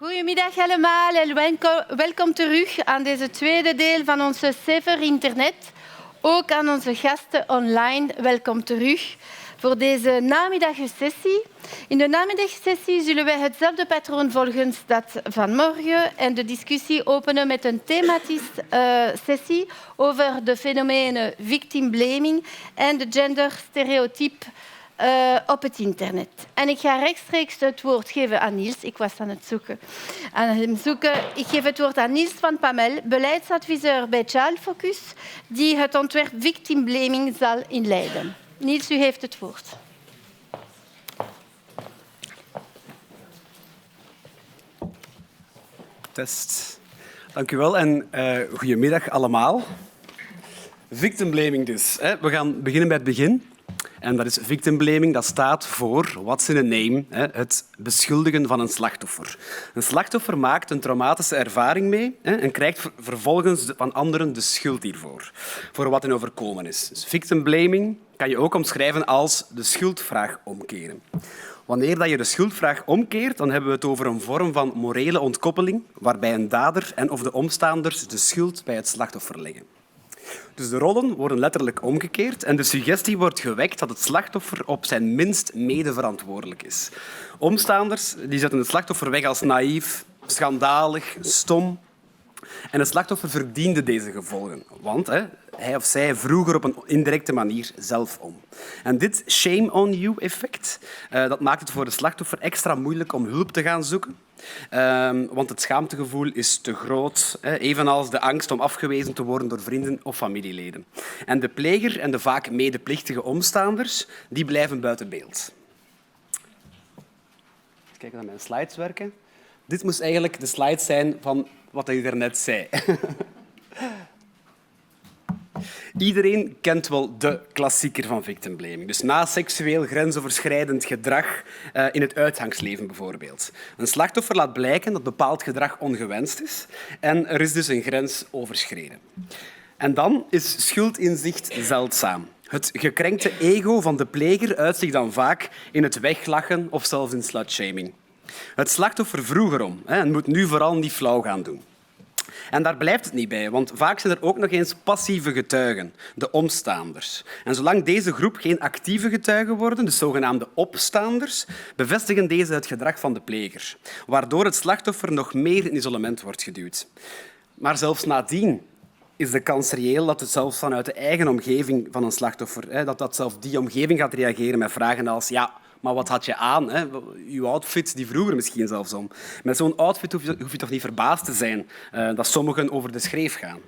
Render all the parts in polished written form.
Goedemiddag allemaal en welkom terug aan deze tweede deel van onze Safer Internet. Ook aan onze gasten online, welkom terug voor deze namiddagsessie. In de namiddagsessie zullen wij hetzelfde patroon volgen als dat van morgen en de discussie openen met een thematische sessie over de fenomenen victim blaming en de genderstereotype op het internet. En ik ga rechtstreeks het woord geven aan Niels. Ik was aan hem zoeken. Ik geef het woord aan Niels van Pamel, beleidsadviseur bij Child Focus, die het ontwerp victim blaming zal inleiden. Niels, u heeft het woord. Test. Dank u wel en goedemiddag allemaal. Victim blaming dus. We gaan beginnen bij het begin. En dat is victim blaming, dat staat voor, what's in a name, het beschuldigen van een slachtoffer. Een slachtoffer maakt een traumatische ervaring mee en krijgt vervolgens van anderen de schuld hiervoor, voor wat hen overkomen is. Dus victim blaming kan je ook omschrijven als de schuldvraag omkeren. Wanneer je de schuldvraag omkeert, dan hebben we het over een vorm van morele ontkoppeling, waarbij een dader en of de omstaanders de schuld bij het slachtoffer leggen. Dus de rollen worden letterlijk omgekeerd en de suggestie wordt gewekt dat het slachtoffer op zijn minst medeverantwoordelijk is. Omstaanders die zetten het slachtoffer weg als naïef, schandalig, stom. En het slachtoffer verdiende deze gevolgen, want hij of zij vroeg er op een indirecte manier zelf om. En dit shame-on-you-effect dat maakt het voor de slachtoffer extra moeilijk om hulp te gaan zoeken. Want het schaamtegevoel is te groot, evenals de angst om afgewezen te worden door vrienden of familieleden. En de pleger en de vaak medeplichtige omstaanders die blijven buiten beeld. Eens kijken of mijn slides werken. Dit moest eigenlijk de slide zijn van wat ik daarnet zei. Iedereen kent wel de klassieker van victim blaming. Dus na seksueel grensoverschrijdend gedrag in het uitgangsleven bijvoorbeeld. Een slachtoffer laat blijken dat bepaald gedrag ongewenst is en er is dus een grens overschreden. En dan is schuldinzicht zeldzaam. Het gekrenkte ego van de pleger uit zich dan vaak in het weglachen of zelfs in slutshaming. Het slachtoffer vroeg erom en moet nu vooral niet flauw gaan doen. En daar blijft het niet bij, want vaak zijn er ook nog eens passieve getuigen, de omstaanders. En zolang deze groep geen actieve getuigen worden, de zogenaamde opstaanders, bevestigen deze het gedrag van de pleger, waardoor het slachtoffer nog meer in isolement wordt geduwd. Maar zelfs nadien is de kans reëel dat het zelfs vanuit de eigen omgeving van een slachtoffer, dat zelfs die omgeving gaat reageren met vragen als ja, maar wat had je aan? Uw outfit die vroeg er misschien zelfs om. Met zo'n outfit hoef je toch niet verbaasd te zijn dat sommigen over de schreef gaan.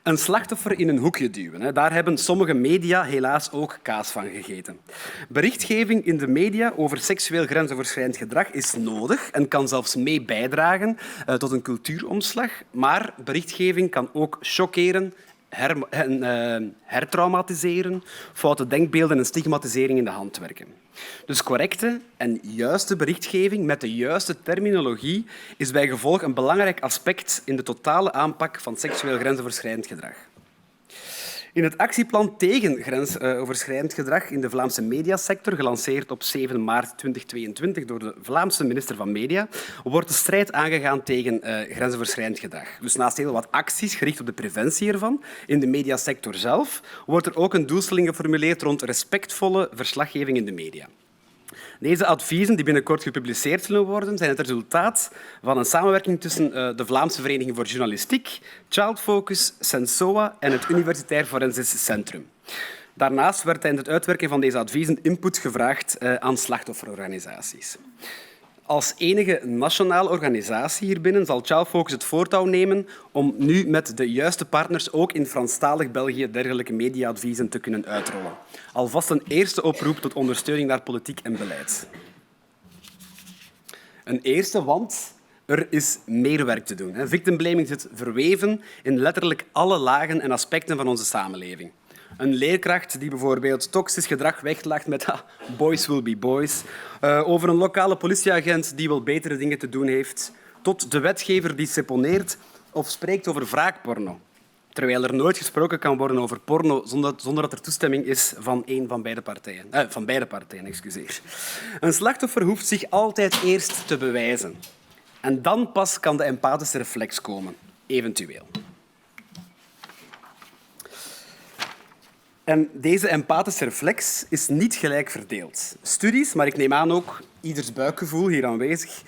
Een slachtoffer in een hoekje duwen. Daar hebben sommige media helaas ook kaas van gegeten. Berichtgeving in de media over seksueel grensoverschrijdend gedrag is nodig en kan zelfs mee bijdragen tot een cultuuromslag. Maar berichtgeving kan ook chockeren, hertraumatiseren, foute denkbeelden en stigmatisering in de hand werken. Dus correcte en juiste berichtgeving met de juiste terminologie is bij gevolg een belangrijk aspect in de totale aanpak van seksueel grensoverschrijdend gedrag. In het actieplan tegen grensoverschrijdend gedrag in de Vlaamse mediasector, gelanceerd op 7 maart 2022 door de Vlaamse minister van Media, wordt de strijd aangegaan tegen grensoverschrijdend gedrag. Dus naast heel wat acties gericht op de preventie ervan in de mediasector zelf, wordt er ook een doelstelling geformuleerd rond respectvolle verslaggeving in de media. Deze adviezen, die binnenkort gepubliceerd zullen worden, zijn het resultaat van een samenwerking tussen de Vlaamse Vereniging voor Journalistiek, Child Focus, Sensoa en het Universitair Forensisch Centrum. Daarnaast werd tijdens het uitwerken van deze adviezen input gevraagd aan slachtofferorganisaties. Als enige nationale organisatie hierbinnen zal Child Focus het voortouw nemen om nu met de juiste partners ook in Franstalig België dergelijke mediaadviezen te kunnen uitrollen. Alvast een eerste oproep tot ondersteuning naar politiek en beleid. Een eerste, want er is meer werk te doen. Victim blaming zit verweven in letterlijk alle lagen en aspecten van onze samenleving. Een leerkracht die bijvoorbeeld toxisch gedrag weglacht met boys will be boys. Over een lokale politieagent die wel betere dingen te doen heeft. Tot de wetgever die seponeert of spreekt over wraakporno. terwijl er nooit gesproken kan worden over porno zonder dat er toestemming is van beide partijen. Excuseer. Een slachtoffer hoeft zich altijd eerst te bewijzen. En dan pas kan de empathische reflex komen, eventueel. En deze empathische reflex is niet gelijk verdeeld. Studies, maar ik neem aan ook ieders buikgevoel hier aanwezig,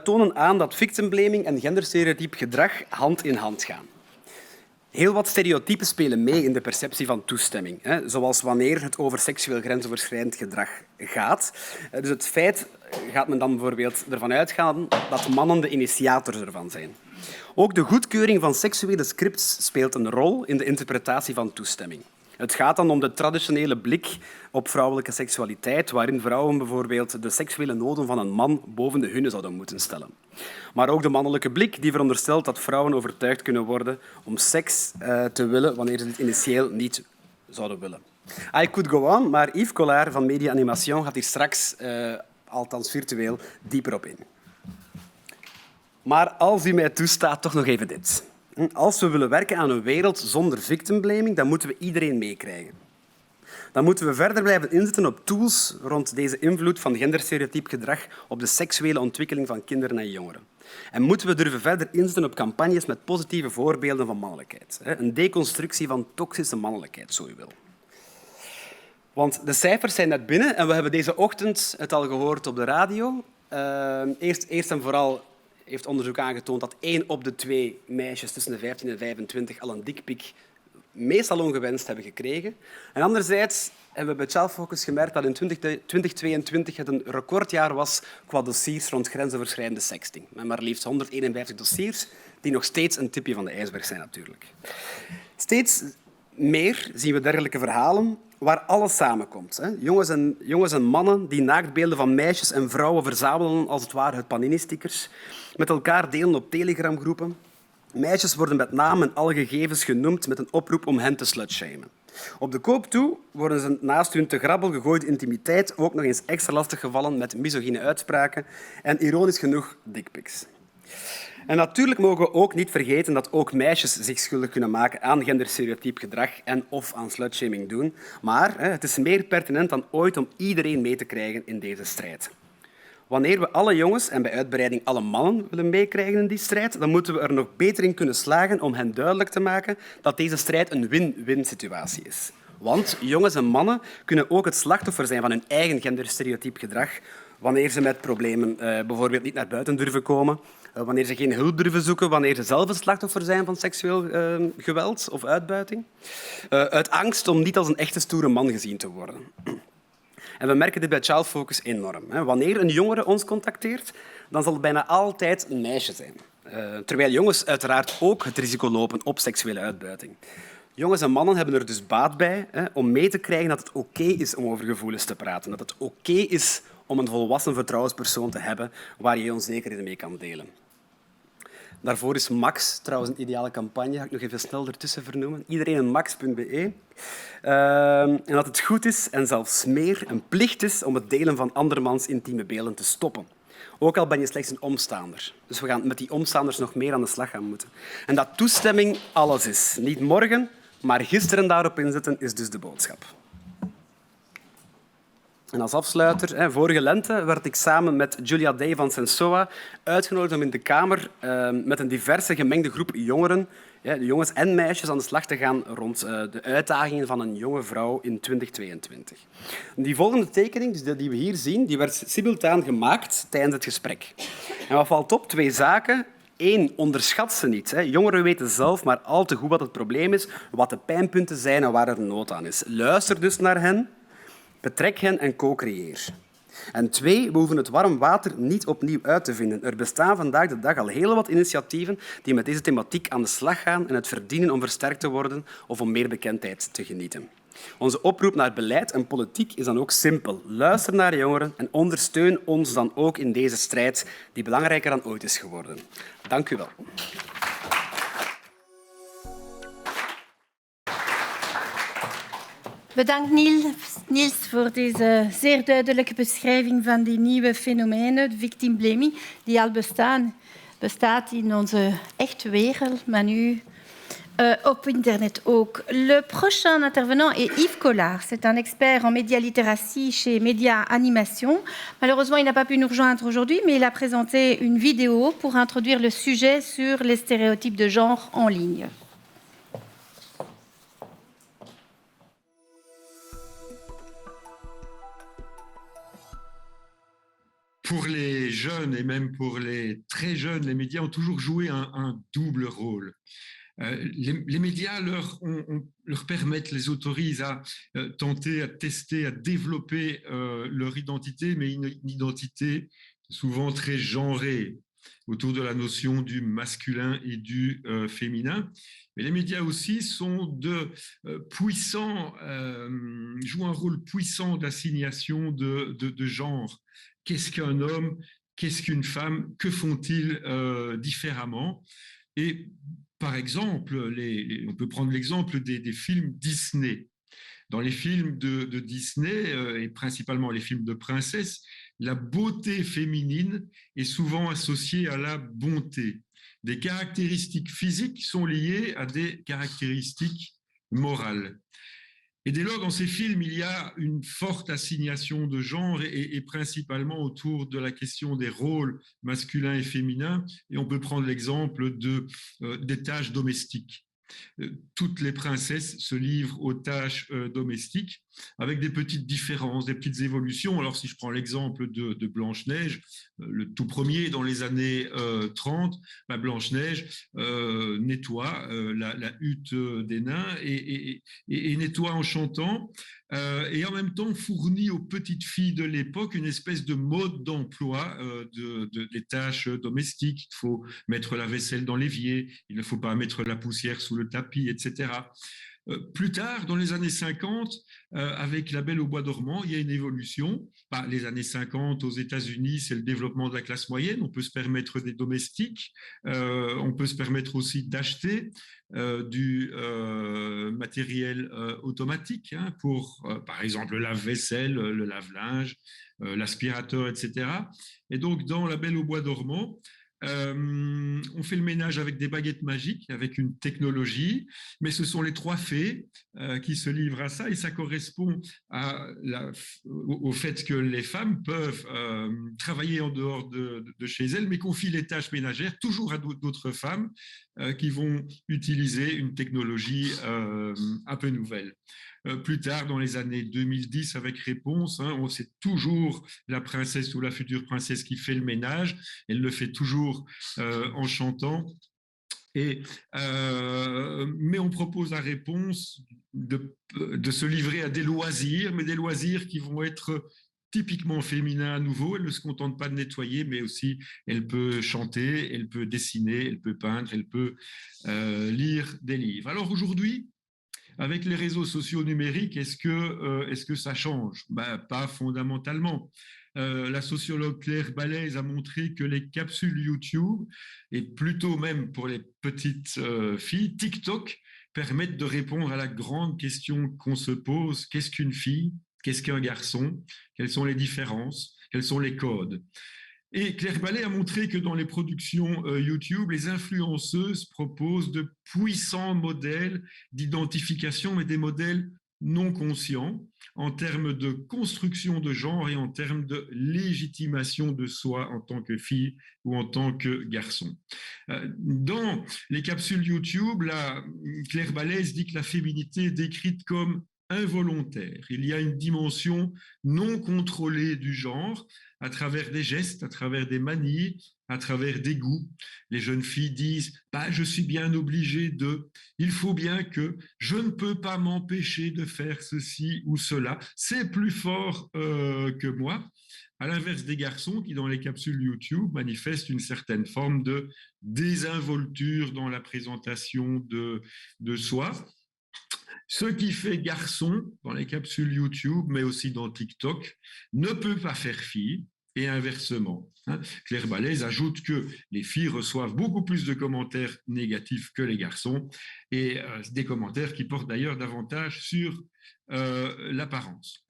tonen aan dat victimblaming en genderstereotyp gedrag hand in hand gaan. Heel wat stereotypen spelen mee in de perceptie van toestemming, zoals wanneer het over seksueel grensoverschrijdend gedrag gaat. Dus het feit gaat men dan bijvoorbeeld ervan uitgaan dat mannen de initiators ervan zijn. Ook de goedkeuring van seksuele scripts speelt een rol in de interpretatie van toestemming. Het gaat dan om de traditionele blik op vrouwelijke seksualiteit, waarin vrouwen bijvoorbeeld de seksuele noden van een man boven de hunne zouden moeten stellen. Maar ook de mannelijke blik die veronderstelt dat vrouwen overtuigd kunnen worden om seks te willen wanneer ze dit initieel niet zouden willen. I could go on, maar Yves Collard van Media Animation gaat hier straks, althans virtueel, dieper op in. Maar als u mij toestaat, toch nog even dit. Als we willen werken aan een wereld zonder victimblaming, dan moeten we iedereen meekrijgen. Dan moeten we verder blijven inzetten op tools rond deze invloed van genderstereotyp gedrag op de seksuele ontwikkeling van kinderen en jongeren. En moeten we durven verder inzetten op campagnes met positieve voorbeelden van mannelijkheid. Een deconstructie van toxische mannelijkheid, zo u wil. Want de cijfers zijn net binnen en we hebben deze ochtend het al gehoord op de radio. Eerst en vooral heeft onderzoek aangetoond dat 1 op de 2 meisjes tussen de 15 en 25 al een dikpik, meestal ongewenst, hebben gekregen. En anderzijds hebben we bij Child Focus gemerkt dat in 2022 het een recordjaar was qua dossiers rond grensoverschrijdende sexting. Met maar liefst 151 dossiers, die nog steeds een tipje van de ijsberg zijn natuurlijk. Steeds meer zien we dergelijke verhalen waar alles samenkomt. Jongens en mannen die naaktbeelden van meisjes en vrouwen verzamelen als het ware het Panini-stickers, met elkaar delen op telegramgroepen. Meisjes worden met naam en alle gegevens genoemd met een oproep om hen te slutshamen. Op de koop toe worden ze naast hun te grabbel gegooide intimiteit ook nog eens extra lastig gevallen met misogyne uitspraken en ironisch genoeg dickpics. En natuurlijk mogen we ook niet vergeten dat ook meisjes zich schuldig kunnen maken aan genderstereotyp gedrag en of aan slutshaming doen. Maar het is meer pertinent dan ooit om iedereen mee te krijgen in deze strijd. Wanneer we alle jongens en bij uitbreiding alle mannen willen meekrijgen in die strijd, dan moeten we er nog beter in kunnen slagen om hen duidelijk te maken dat deze strijd een win-win situatie is. Want jongens en mannen kunnen ook het slachtoffer zijn van hun eigen genderstereotyp gedrag wanneer ze met problemen bijvoorbeeld niet naar buiten durven komen, wanneer ze geen hulp durven zoeken, wanneer ze zelf een slachtoffer zijn van seksueel geweld of uitbuiting, uit angst om niet als een echte stoere man gezien te worden. En we merken dit bij Child Focus enorm. Wanneer een jongere ons contacteert, dan zal het bijna altijd een meisje zijn. Terwijl jongens uiteraard ook het risico lopen op seksuele uitbuiting. Jongens en mannen hebben er dus baat bij om mee te krijgen dat het oké is om over gevoelens te praten. Dat het oké is om een volwassen vertrouwenspersoon te hebben waar je onzekerheden mee kan delen. Daarvoor is Max trouwens een ideale campagne. Ga ik nog even snel ertussen vernoemen. Iedereen een max.be. En dat het goed is en zelfs meer een plicht is om het delen van andermans intieme beelden te stoppen. Ook al ben je slechts een omstaander. Dus we gaan met die omstaanders nog meer aan de slag gaan moeten. En dat toestemming alles is. Niet morgen, maar gisteren daarop inzetten is dus de boodschap. En als afsluiter, vorige lente werd ik samen met Julia Day van Sensoa uitgenodigd om in de Kamer met een diverse gemengde groep jongeren, jongens en meisjes, aan de slag te gaan rond de uitdagingen van een jonge vrouw in 2022. Die volgende tekening, die we hier zien, die werd simultaan gemaakt tijdens het gesprek. En wat valt op? 2 zaken. 1, onderschat ze niet. Jongeren weten zelf maar al te goed wat het probleem is, wat de pijnpunten zijn en waar er nood aan is. Luister dus naar hen. Betrek hen en co-creëer. En 2, we hoeven het warm water niet opnieuw uit te vinden. Er bestaan vandaag de dag al heel wat initiatieven die met deze thematiek aan de slag gaan en het verdienen om versterkt te worden of om meer bekendheid te genieten. Onze oproep naar beleid en politiek is dan ook simpel. Luister naar de jongeren en ondersteun ons dan ook in deze strijd die belangrijker dan ooit is geworden. Dank u wel. Bedankt Niels voor deze zeer duidelijke beschrijving van die nieuwe fenomenen, victimblaming, die al bestaat in onze echte wereld, maar nu op internet ook. Le prochain intervenant est Yves Collard. C'est un expert en média-littératie chez Média Animation. Malheureusement, il n'a pas pu nous rejoindre aujourd'hui, mais il a présenté une vidéo pour introduire le sujet sur les stéréotypes de genre en ligne. Pour les jeunes et même pour les très jeunes, les médias ont toujours joué un double rôle. Les médias leur permettent, les autorisent à tenter, à tester, à développer leur identité, mais une identité souvent très genrée autour de la notion du masculin et du féminin. Mais les médias aussi sont puissants, jouent un rôle puissant d'assignation de genre. Qu'est-ce qu'un homme? Qu'est-ce qu'une femme? Que font-ils différemment? Et par exemple, on peut prendre l'exemple des films Disney. Dans les films de Disney, et principalement les films de princesses, la beauté féminine est souvent associée à la bonté. Des caractéristiques physiques sont liées à des caractéristiques morales. Et dès lors, dans ces films, il y a une forte assignation de genre et principalement autour de la question des rôles masculins et féminins. Et on peut prendre l'exemple des tâches domestiques. Toutes les princesses se livrent aux tâches domestiques avec des petites différences, des petites évolutions. Alors, si je prends l'exemple de Blanche-Neige, le tout premier dans les années 30, Blanche-Neige nettoie la hutte des nains et nettoie en chantant et en même temps fournit aux petites filles de l'époque une espèce de mode d'emploi des tâches domestiques. Il faut mettre la vaisselle dans l'évier, il ne faut pas mettre la poussière sous le tapis, etc. Plus tard, dans les années 50, avec La Belle au bois dormant, il y a une évolution. Les années 50 aux États-Unis, c'est le développement de la classe moyenne. On peut se permettre des domestiques. On peut se permettre aussi d'acheter du matériel automatique pour, par exemple, le lave-vaisselle, le lave-linge, l'aspirateur, etc. Et donc, dans La Belle au bois dormant, on fait le ménage avec des baguettes magiques, avec une technologie, mais ce sont les trois fées qui se livrent à ça et ça correspond au fait que les femmes peuvent travailler en dehors de chez elles, mais confient les tâches ménagères toujours à d'autres femmes qui vont utiliser une technologie un peu nouvelle. Plus tard, dans les années 2010, avec Réponse, c'est toujours la princesse ou la future princesse qui fait le ménage. Elle le fait toujours en chantant. Mais on propose à Réponse de se livrer à des loisirs, mais des loisirs qui vont être typiquement féminins à nouveau. Elle ne se contente pas de nettoyer, mais aussi elle peut chanter, elle peut dessiner, elle peut peindre, elle peut lire des livres. Alors aujourd'hui, avec les réseaux sociaux numériques, est-ce que ça change? Pas fondamentalement. La sociologue Claire Balaise a montré que les capsules YouTube, et plutôt même pour les petites filles, TikTok, permettent de répondre à la grande question qu'on se pose. Qu'est-ce qu'une fille? Qu'est-ce qu'un garçon? Quelles sont les différences? Quels sont les codes? Et Claire Ballet a montré que dans les productions YouTube, les influenceuses proposent de puissants modèles d'identification, mais des modèles non conscients en termes de construction de genre et en termes de légitimation de soi en tant que fille ou en tant que garçon. Dans les capsules YouTube, Claire Ballet dit que la féminité est décrite comme involontaire. Il y a une dimension non contrôlée du genre à travers des gestes, à travers des manies, à travers des goûts. Les jeunes filles disent « je suis bien obligée de, il faut bien que, je ne peux pas m'empêcher de faire ceci ou cela, c'est plus fort que moi ». À l'inverse des garçons qui, dans les capsules YouTube, manifestent une certaine forme de désinvolture dans la présentation de soi. Ce qui fait garçon dans les capsules YouTube, mais aussi dans TikTok, ne peut pas faire fille et inversement. Claire Balaise ajoute que les filles reçoivent beaucoup plus de commentaires négatifs que les garçons et des commentaires qui portent d'ailleurs davantage sur l'apparence.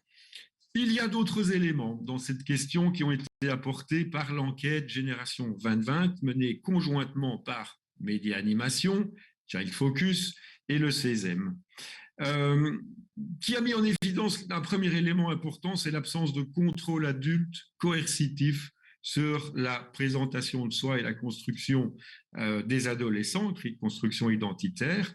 Il y a d'autres éléments dans cette question qui ont été apportés par l'enquête Génération 2020 menée conjointement par Média Animation Child Focus, et le CESEM. Qui a mis en évidence un premier élément important, c'est l'absence de contrôle adulte coercitif sur la présentation de soi et la construction des adolescents, construction identitaire.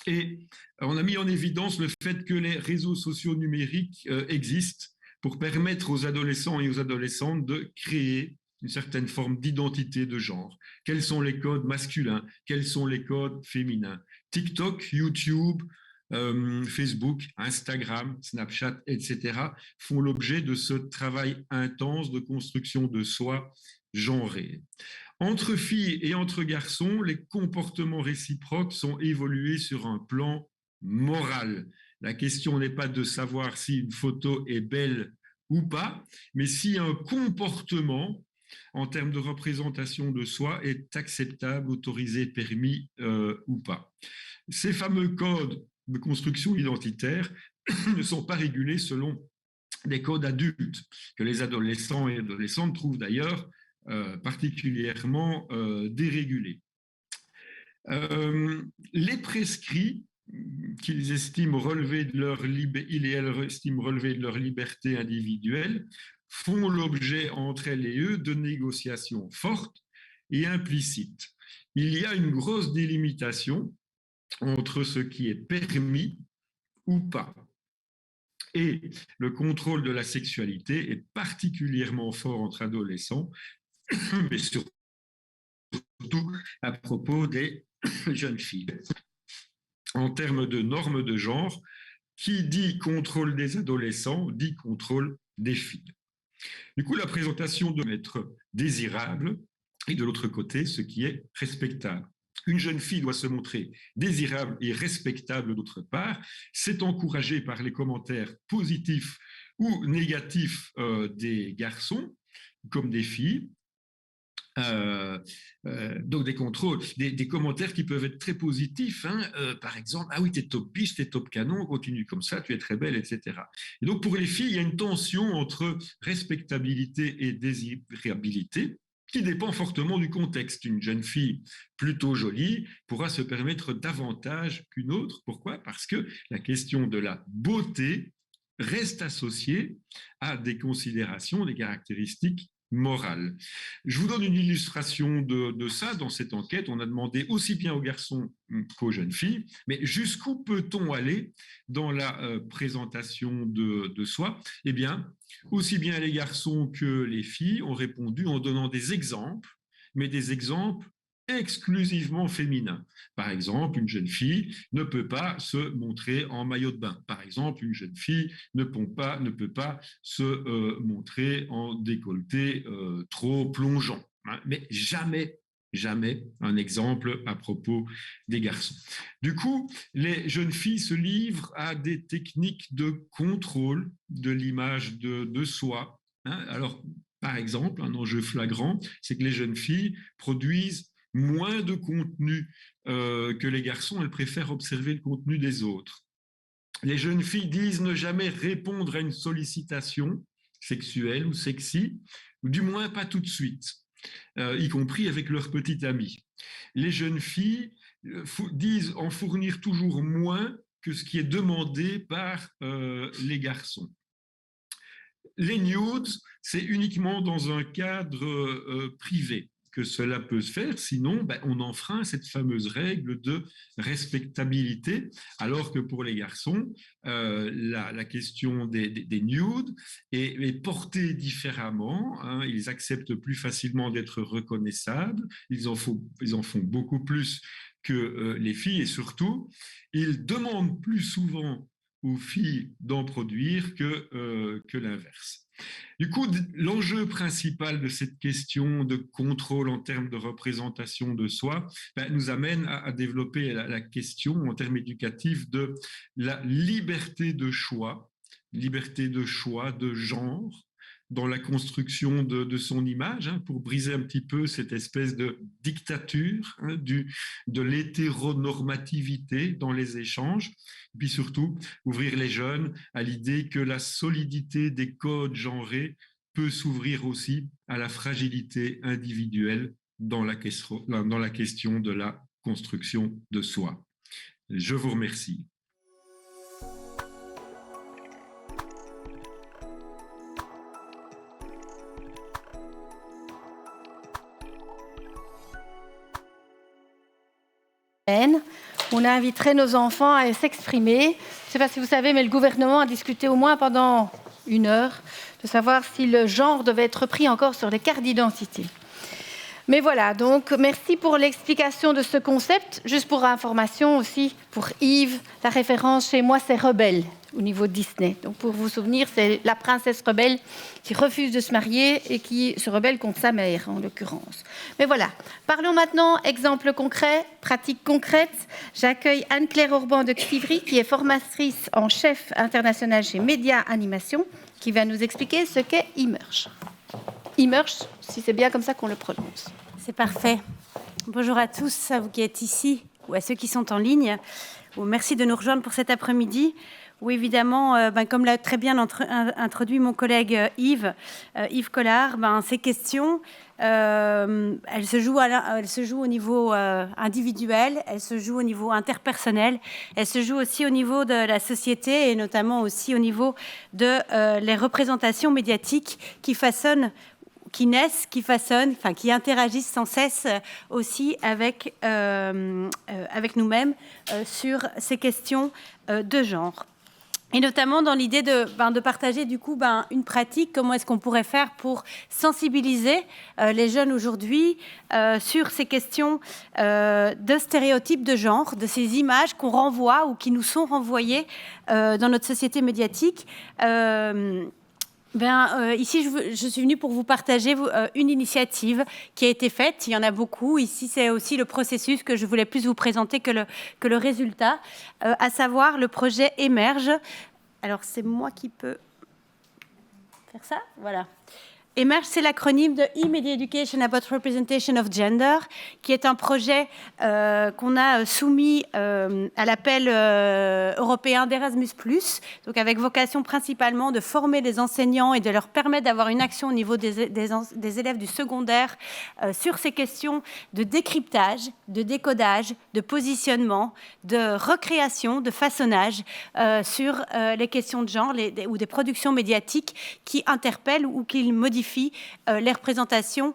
Et on a mis en évidence le fait que les réseaux sociaux numériques existent pour permettre aux adolescents et aux adolescentes de créer une certaine forme d'identité de genre. Quels sont les codes masculins? Quels sont les codes féminins? TikTok, YouTube, Facebook, Instagram, Snapchat, etc. font l'objet de ce travail intense de construction de soi genrée. Entre filles et entre garçons, les comportements réciproques sont évolués sur un plan moral. La question n'est pas de savoir si une photo est belle ou pas, mais si un comportement en termes de représentation de soi est acceptable, autorisé, permis ou pas. Ces fameux codes de construction identitaire ne sont pas régulés selon des codes adultes, que les adolescents et adolescentes trouvent d'ailleurs particulièrement dérégulés. Les prescrits qu'ils estiment relever de leur il et elles estiment relever de leur liberté individuelle font l'objet entre elles et eux de négociations fortes et implicites. Il y a une grosse délimitation entre ce qui est permis ou pas. Et le contrôle de la sexualité est particulièrement fort entre adolescents, mais surtout à propos des jeunes filles. En termes de normes de genre, qui dit contrôle des adolescents dit contrôle des filles. Du coup, la présentation doit être désirable et de l'autre côté, ce qui est respectable. Une jeune fille doit se montrer désirable et respectable d'autre part. C'est encouragé par les commentaires positifs ou négatifs des garçons comme des filles. Donc des contrôles, des commentaires qui peuvent être très positifs, par exemple, ah oui, t'es top biche, t'es top canon, continue comme ça, tu es très belle, etc. Et donc pour les filles, il y a une tension entre respectabilité et désirabilité qui dépend fortement du contexte. Une jeune fille plutôt jolie pourra se permettre davantage qu'une autre. Pourquoi? Parce que la question de la beauté reste associée à des considérations, des caractéristiques morale. Je vous donne une illustration de ça. Dans cette enquête, on a demandé aussi bien aux garçons qu'aux jeunes filles, mais jusqu'où peut-on aller dans la présentation de soi? Eh bien, aussi bien les garçons que les filles ont répondu en donnant des exemples, mais des exemples exclusivement féminin. Par exemple, une jeune fille ne peut pas se montrer en maillot de bain. Par exemple, une jeune fille ne peut pas se montrer en décolleté trop plongeant. Mais jamais un exemple à propos des garçons. Du coup, les jeunes filles se livrent à des techniques de contrôle de l'image de soi. Alors, par exemple, un enjeu flagrant, c'est que les jeunes filles produisent moins de contenu que les garçons, elles préfèrent observer le contenu des autres. Les jeunes filles disent ne jamais répondre à une sollicitation sexuelle ou sexy, ou du moins pas tout de suite, y compris avec leur petite amie. Les jeunes filles disent en fournir toujours moins que ce qui est demandé par les garçons. Les nudes, c'est uniquement dans un cadre privé que cela peut se faire, sinon on enfreint cette fameuse règle de respectabilité, alors que pour les garçons, la question des nudes est portée différemment, ils acceptent plus facilement d'être reconnaissables, ils en font beaucoup plus que les filles, et surtout, ils demandent plus souvent aux filles d'en produire que l'inverse. Du coup, l'enjeu principal de cette question de contrôle en termes de représentation de soi nous amène à développer la question en termes éducatifs de la liberté de choix de genre, dans la construction de son image, pour briser un petit peu cette espèce de dictature de l'hétéronormativité dans les échanges, et puis surtout ouvrir les jeunes à l'idée que la solidité des codes genrés peut s'ouvrir aussi à la fragilité individuelle dans la question de la construction de soi. Je vous remercie. On inviterait nos enfants à s'exprimer. Je ne sais pas si vous savez, mais le gouvernement a discuté au moins pendant 1 heure de savoir si le genre devait être pris encore sur les cartes d'identité. Mais voilà, donc merci pour l'explication de ce concept. Juste pour information aussi, pour Yves, la référence chez moi, c'est Rebelle, au niveau de Disney. Donc pour vous souvenir, c'est la princesse rebelle qui refuse de se marier et qui se rebelle contre sa mère, en l'occurrence. Mais voilà, parlons maintenant exemple concret, pratique concrète. J'accueille Anne-Claire Orban de Xivry, qui est formatrice en chef international chez Média Animation, qui va nous expliquer ce qu'est Immerge. Immerge, si c'est bien comme ça qu'on le prononce. C'est parfait. Bonjour à tous, à vous qui êtes ici ou à ceux qui sont en ligne. Merci de nous rejoindre pour cet après-midi où évidemment, comme l'a très bien introduit mon collègue Yves Collard, ces questions, elles se jouent au niveau individuel, elles se jouent au niveau interpersonnel, elles se jouent aussi au niveau de la société et notamment aussi au niveau de les représentations médiatiques qui façonnent, qui naissent, qui façonnent, qui interagissent sans cesse aussi avec nous-mêmes sur ces questions de genre. Et notamment dans l'idée de partager du coup une pratique, comment est-ce qu'on pourrait faire pour sensibiliser les jeunes aujourd'hui sur ces questions de stéréotypes de genre, de ces images qu'on renvoie ou qui nous sont renvoyées dans notre société médiatique. Ici, je suis venue pour vous partager une initiative qui a été faite. Il y en a beaucoup. Ici, c'est aussi le processus que je voulais plus vous présenter que le résultat, à savoir le projet Émerge. Alors, c'est moi qui peux faire ça. Voilà. Émerge, c'est l'acronyme de E-Media Education About Representation of Gender, qui est un projet qu'on a soumis à l'appel européen d'Erasmus+, donc avec vocation principalement de former les enseignants et de leur permettre d'avoir une action au niveau des élèves du secondaire sur ces questions de décryptage, de décodage, de positionnement, de recréation, de façonnage sur les questions de genre ou des productions médiatiques qui interpellent ou qui modifient les représentations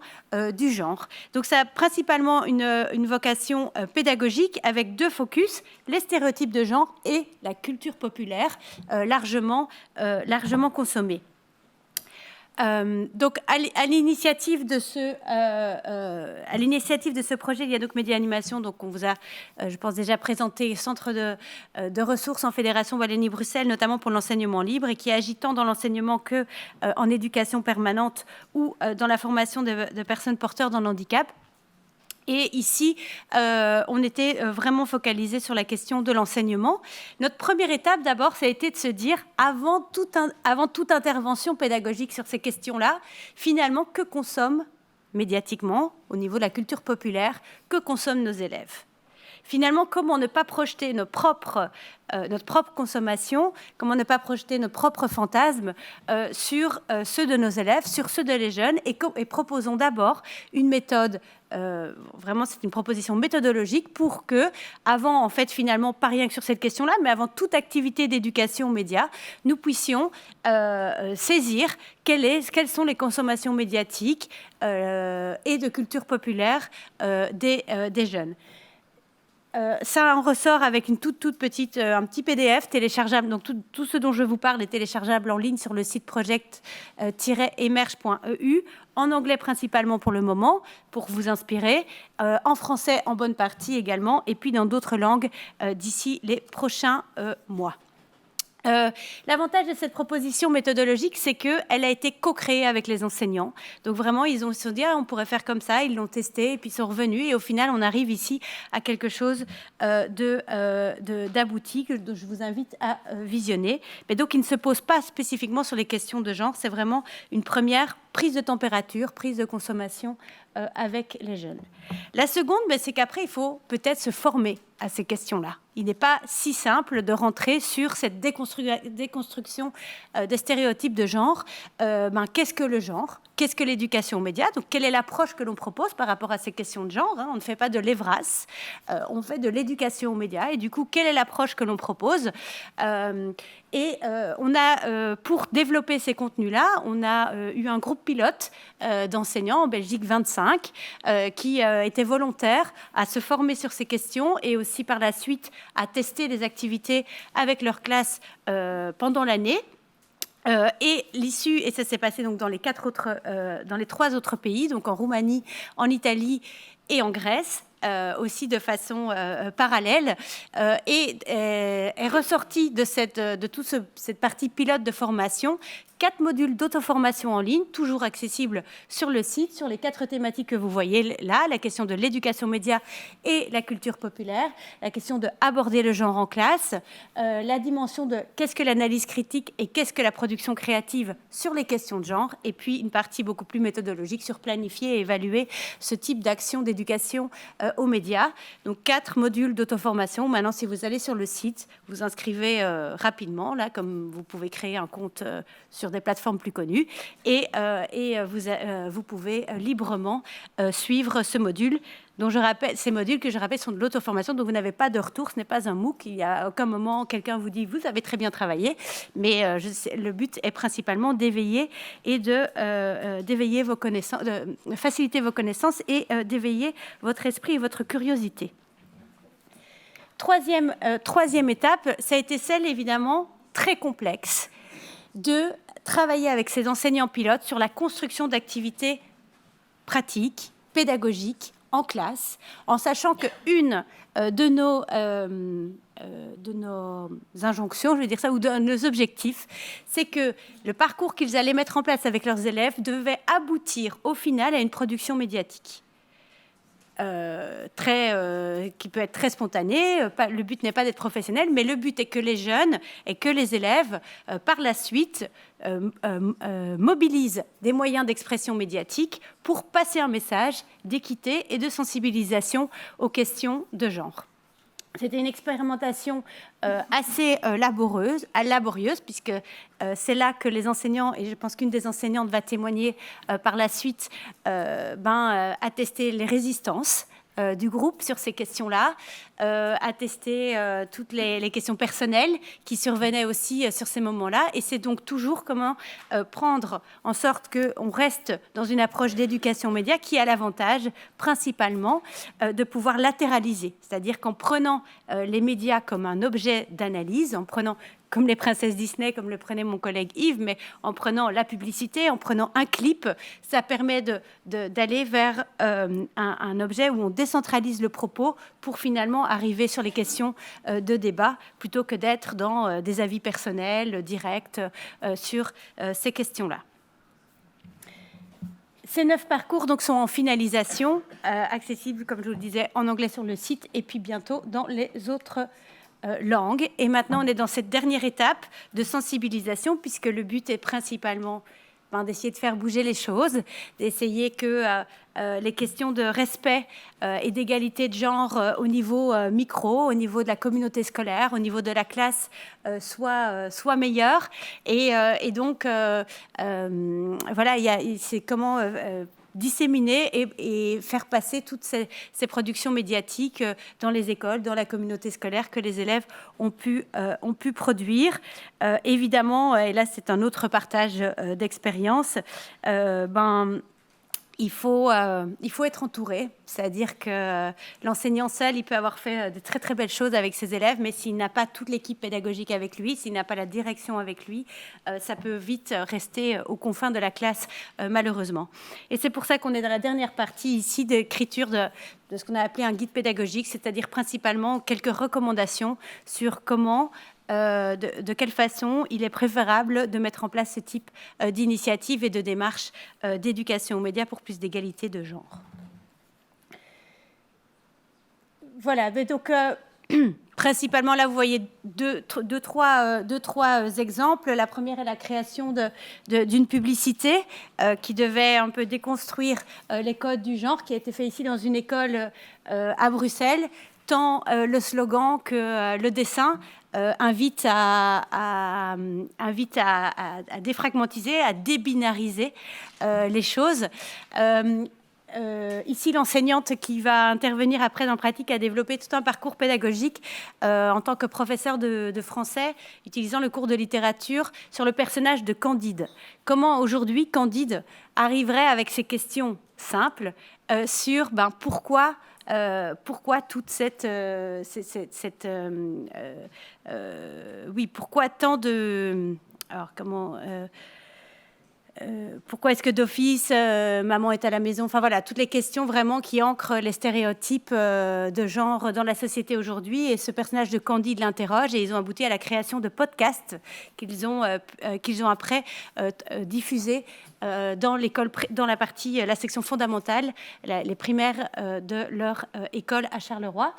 du genre. Donc ça a principalement une vocation pédagogique avec 2 focus, les stéréotypes de genre et la culture populaire largement consommée. Donc à l'initiative de ce projet, il y a donc Média Animation, donc on vous a, je pense, déjà présenté centre de ressources en Fédération Wallonie-Bruxelles, notamment pour l'enseignement libre, et qui agit tant dans l'enseignement que en éducation permanente ou dans la formation de personnes porteurs d'un handicap. Et ici, on était vraiment focalisé sur la question de l'enseignement. Notre première étape, d'abord, ça a été de se dire, avant toute intervention pédagogique sur ces questions-là, finalement, que consomment médiatiquement, au niveau de la culture populaire, que consomment nos élèves ? Finalement, comment ne pas projeter notre propre consommation, comment ne pas projeter nos propres fantasmes sur ceux de nos élèves, sur ceux de les jeunes, et proposons d'abord une méthode, vraiment c'est une proposition méthodologique pour que, avant, en fait, finalement, pas rien que sur cette question-là, mais avant toute activité d'éducation aux médias, nous puissions saisir quelles sont les consommations médiatiques et de culture populaire des jeunes. Ça en ressort avec une toute petite, un petit PDF téléchargeable. Donc tout ce dont je vous parle est téléchargeable en ligne sur le site project-emerge.eu, en anglais principalement pour le moment, pour vous inspirer, en français en bonne partie également, et puis dans d'autres langues d'ici les prochains mois. L'avantage de cette proposition méthodologique, c'est qu'elle a été co-créée avec les enseignants. Donc vraiment, ils se sont dit, on pourrait faire comme ça, ils l'ont testé, et puis ils sont revenus. Et au final, on arrive ici à quelque chose d'abouti, que je vous invite à visionner. Mais donc, il ne se pose pas spécifiquement sur les questions de genre. C'est vraiment une première prise de température, prise de consommation avec les jeunes. La seconde, c'est qu'après, il faut peut-être se former à ces questions-là. Il n'est pas si simple de rentrer sur cette déconstruction des stéréotypes de genre. Qu'est-ce que le genre ? qu'est-ce que l'éducation aux médias? Donc, quelle est l'approche que l'on propose par rapport à ces questions de genre, hein? On ne fait pas de l'EVRAS, on fait de l'éducation aux médias. Et du coup, quelle est l'approche que l'on propose? On a, pour développer ces contenus-là, on a eu un groupe pilote d'enseignants, en Belgique 25, qui étaient volontaires à se former sur ces questions et aussi par la suite à tester les activités avec leur classe pendant l'année. Et l'issue, et ça s'est passé donc dans les 3 autres pays, donc en Roumanie, en Italie et en Grèce, aussi de façon parallèle, est ressorti de toute cette partie pilote de formation 4 modules d'auto-formation en ligne, toujours accessibles sur le site, sur les 4 thématiques que vous voyez là, la question de l'éducation média et la culture populaire, la question de aborder le genre en classe, la dimension de qu'est-ce que l'analyse critique et qu'est-ce que la production créative sur les questions de genre, et puis une partie beaucoup plus méthodologique sur planifier et évaluer ce type d'action d'éducation aux médias. Donc 4 modules d'auto-formation. Maintenant, si vous allez sur le site, vous inscrivez rapidement, là, comme vous pouvez créer un compte sur des plateformes plus connues, et vous pouvez librement suivre ce module, dont je rappelle, ces modules que je rappelle sont de l'auto-formation, donc vous n'avez pas de retour, ce n'est pas un MOOC, il n'y a aucun moment quelqu'un vous dit vous avez très bien travaillé, mais le but est principalement d'éveiller et d'éveiller vos connaissances, de faciliter vos connaissances et d'éveiller votre esprit et votre curiosité. Troisième étape, ça a été celle évidemment très complexe de travailler avec ces enseignants pilotes sur la construction d'activités pratiques, pédagogiques, en classe, en sachant qu'une de nos injonctions, je vais dire ça, ou de nos objectifs, c'est que le parcours qu'ils allaient mettre en place avec leurs élèves devait aboutir au final à une production médiatique. Qui peut être très spontané. Le but n'est pas d'être professionnel, mais le but est que les jeunes et que les élèves, par la suite, mobilisent des moyens d'expression médiatique pour passer un message d'équité et de sensibilisation aux questions de genre. C'était une expérimentation assez laborieuse, puisque c'est là que les enseignants, et je pense qu'une des enseignantes va témoigner par la suite, a testé les résistances du groupe sur ces questions-là, a testé toutes les questions personnelles qui survenaient aussi sur ces moments-là. Et c'est donc toujours comment prendre en sorte qu'on reste dans une approche d'éducation média qui a l'avantage principalement de pouvoir latéraliser. C'est-à-dire qu'en prenant les médias comme un objet d'analyse, en prenant comme les princesses Disney, comme le prenait mon collègue Yves, mais en prenant la publicité, en prenant un clip, ça permet d'aller vers un objet où on décentralise le propos pour finalement arriver sur les questions de débat, plutôt que d'être dans des avis personnels, directs, sur ces questions-là. Ces 9 parcours donc, sont en finalisation, accessibles, comme je vous le disais, en anglais sur le site, et puis bientôt dans les autres langue. Et maintenant, on est dans cette dernière étape de sensibilisation, puisque le but est principalement d'essayer de faire bouger les choses, d'essayer que les questions de respect et d'égalité de genre au niveau micro, au niveau de la communauté scolaire, au niveau de la classe, soient meilleures. Et donc, voilà, c'est comment disséminer et faire passer toutes ces productions médiatiques dans les écoles, dans la communauté scolaire que les élèves ont pu produire. Évidemment, et là c'est un autre partage d'expérience, il faut être entouré, c'est-à-dire que l'enseignant seul, il peut avoir fait de très très belles choses avec ses élèves, mais s'il n'a pas toute l'équipe pédagogique avec lui, s'il n'a pas la direction avec lui, ça peut vite rester aux confins de la classe, malheureusement. Et c'est pour ça qu'on est dans la dernière partie ici d'écriture de ce qu'on a appelé un guide pédagogique, c'est-à-dire principalement quelques recommandations sur comment de quelle façon il est préférable de mettre en place ce type d'initiative et de démarche d'éducation aux médias pour plus d'égalité de genre. Voilà, mais donc principalement là vous voyez deux, trois exemples. La première est la création d'une publicité qui devait un peu déconstruire les codes du genre, qui a été fait ici dans une école à Bruxelles. Tant le slogan que le dessin invite à défragmentiser, à débinariser les choses. Ici, l'enseignante qui va intervenir après dans la pratique a développé tout un parcours pédagogique en tant que professeur de français, utilisant le cours de littérature sur le personnage de Candide. Comment aujourd'hui Candide arriverait avec ces questions simples sur pourquoi toute pourquoi tant de... Alors, comment... pourquoi est-ce que d'office, maman est à la maison? Enfin voilà, toutes les questions vraiment qui ancrent les stéréotypes de genre dans la société aujourd'hui. Et ce personnage de Candide l'interroge et ils ont abouti à la création de podcasts qu'ils ont après diffusés dans l'école, dans la section fondamentale, les primaires de leur école à Charleroi.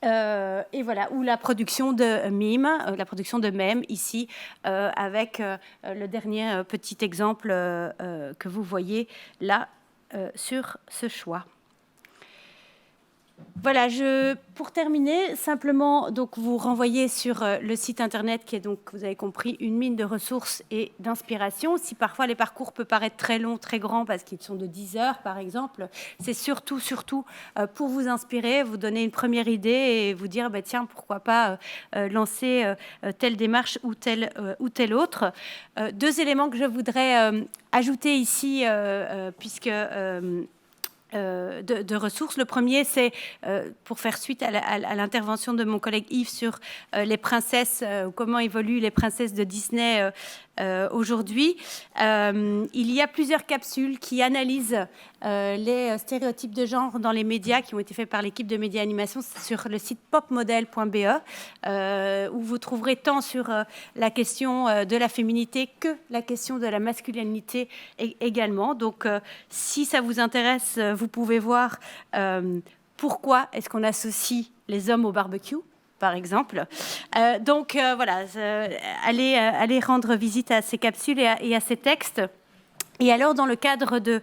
Et voilà, ou la production de mèmes ici, avec le dernier petit exemple que vous voyez là sur ce choix. Voilà, pour terminer, simplement donc vous renvoyer sur le site internet qui est donc, vous avez compris, une mine de ressources et d'inspiration. Si parfois les parcours peuvent paraître très longs, très grands, parce qu'ils sont de 10 heures par exemple, c'est surtout pour vous inspirer, vous donner une première idée et vous dire tiens, pourquoi pas lancer telle démarche ou telle autre. Deux éléments que je voudrais ajouter ici, puisque... de ressources. Le premier, c'est pour faire suite à l'intervention de mon collègue Yves sur les princesses, comment évoluent les princesses de Disney aujourd'hui. Il y a plusieurs capsules qui analysent les stéréotypes de genre dans les médias qui ont été faits par l'équipe de Média Animation sur le site popmodel.be où vous trouverez tant sur la question de la féminité que la question de la masculinité également. Donc, si ça vous intéresse, vous pouvez voir pourquoi est-ce qu'on associe les hommes au barbecue, par exemple. Donc, voilà, allez rendre visite à ces capsules et à ces textes. Et alors, dans le cadre de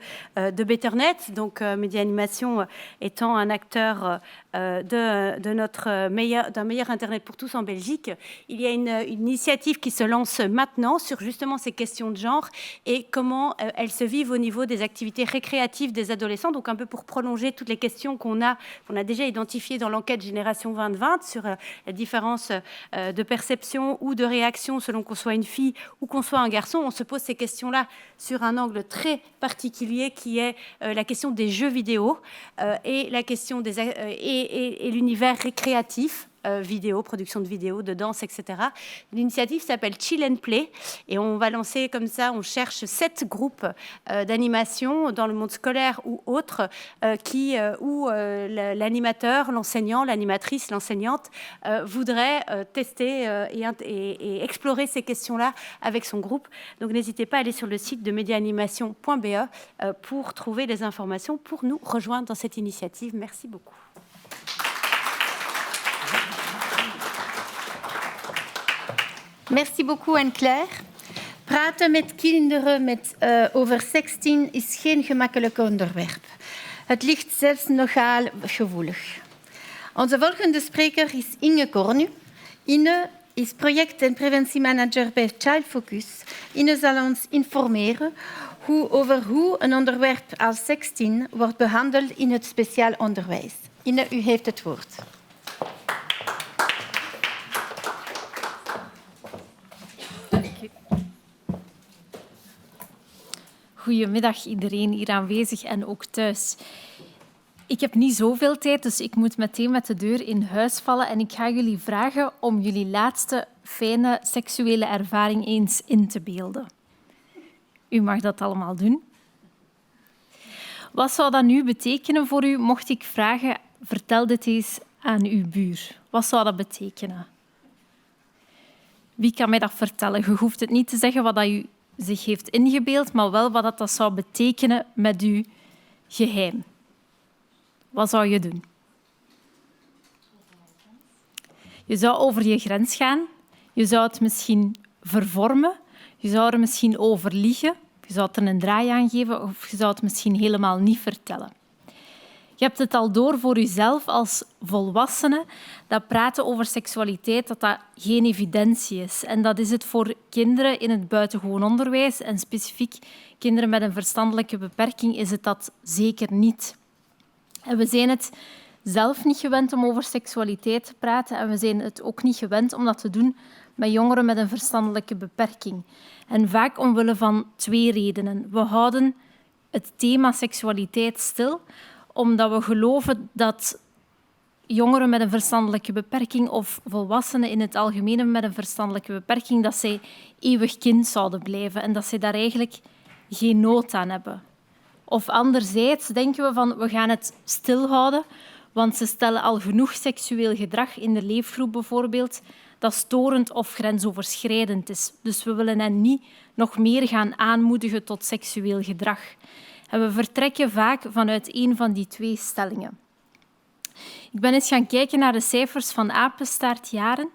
Betternet, donc Média Animation étant un acteur d'un meilleur Internet pour tous en Belgique, il y a une initiative qui se lance maintenant sur justement ces questions de genre et comment elles se vivent au niveau des activités récréatives des adolescents. Donc, un peu pour prolonger toutes les questions qu'on a déjà identifiées dans l'enquête Génération 2020 sur la différence de perception ou de réaction selon qu'on soit une fille ou qu'on soit un garçon. On se pose ces questions-là sur un angle très particulier qui est la question des jeux vidéo et la question et l'univers récréatif, vidéo, production de vidéos, de danse, etc. L'initiative s'appelle Chill and Play et on va lancer comme ça, on cherche 7 groupes d'animation dans le monde scolaire ou autre où l'animateur, l'enseignant, l'animatrice, l'enseignante voudrait tester et explorer ces questions-là avec son groupe. Donc n'hésitez pas à aller sur le site de mediaanimation.be pour trouver des informations pour nous rejoindre dans cette initiative. Merci beaucoup. Merci beaucoup Anne-Claire. Praten met kinderen over sexting is geen gemakkelijk onderwerp. Het ligt zelfs nogal gevoelig. Onze volgende spreker is Inge Cornu. Inge is project- en preventiemanager bij Child Focus. Inge zal ons informeren over hoe een onderwerp als sexting wordt behandeld in het speciaal onderwijs. Inge, u heeft het woord. Goedemiddag iedereen hier aanwezig en ook thuis. Ik heb niet zoveel tijd, dus ik moet meteen met de deur in huis vallen en ik ga jullie vragen om jullie laatste fijne seksuele ervaring eens in te beelden. U mag dat allemaal doen. Wat zou dat nu betekenen voor u mocht ik vragen, vertel dit eens aan uw buur? Wat zou dat betekenen? Wie kan mij dat vertellen? Je hoeft het niet te zeggen wat dat u zich heeft ingebeeld, maar wel wat dat zou betekenen met uw geheim. Wat zou je doen? Je zou over je grens gaan. Je zou het misschien vervormen. Je zou er misschien over liegen. Je zou het er een draai aan geven of je zou het misschien helemaal niet vertellen. Je hebt het al door voor jezelf als volwassene dat praten over seksualiteit dat geen evidentie is. En dat is het voor kinderen in het buitengewoon onderwijs en specifiek kinderen met een verstandelijke beperking is het dat zeker niet. En we zijn het zelf niet gewend om over seksualiteit te praten en we zijn het ook niet gewend om dat te doen met jongeren met een verstandelijke beperking. En vaak omwille van 2 redenen. We houden het thema seksualiteit stil, omdat we geloven dat jongeren met een verstandelijke beperking of volwassenen in het algemeen met een verstandelijke beperking, dat zij eeuwig kind zouden blijven en dat zij daar eigenlijk geen nood aan hebben. Of anderzijds denken we van we gaan het stilhouden, want ze stellen al genoeg seksueel gedrag in de leefgroep bijvoorbeeld, dat storend of grensoverschrijdend is. Dus we willen hen niet nog meer gaan aanmoedigen tot seksueel gedrag. En we vertrekken vaak vanuit een van die 2 stellingen. Ik ben eens gaan kijken naar de cijfers van Apenstaart Jaren.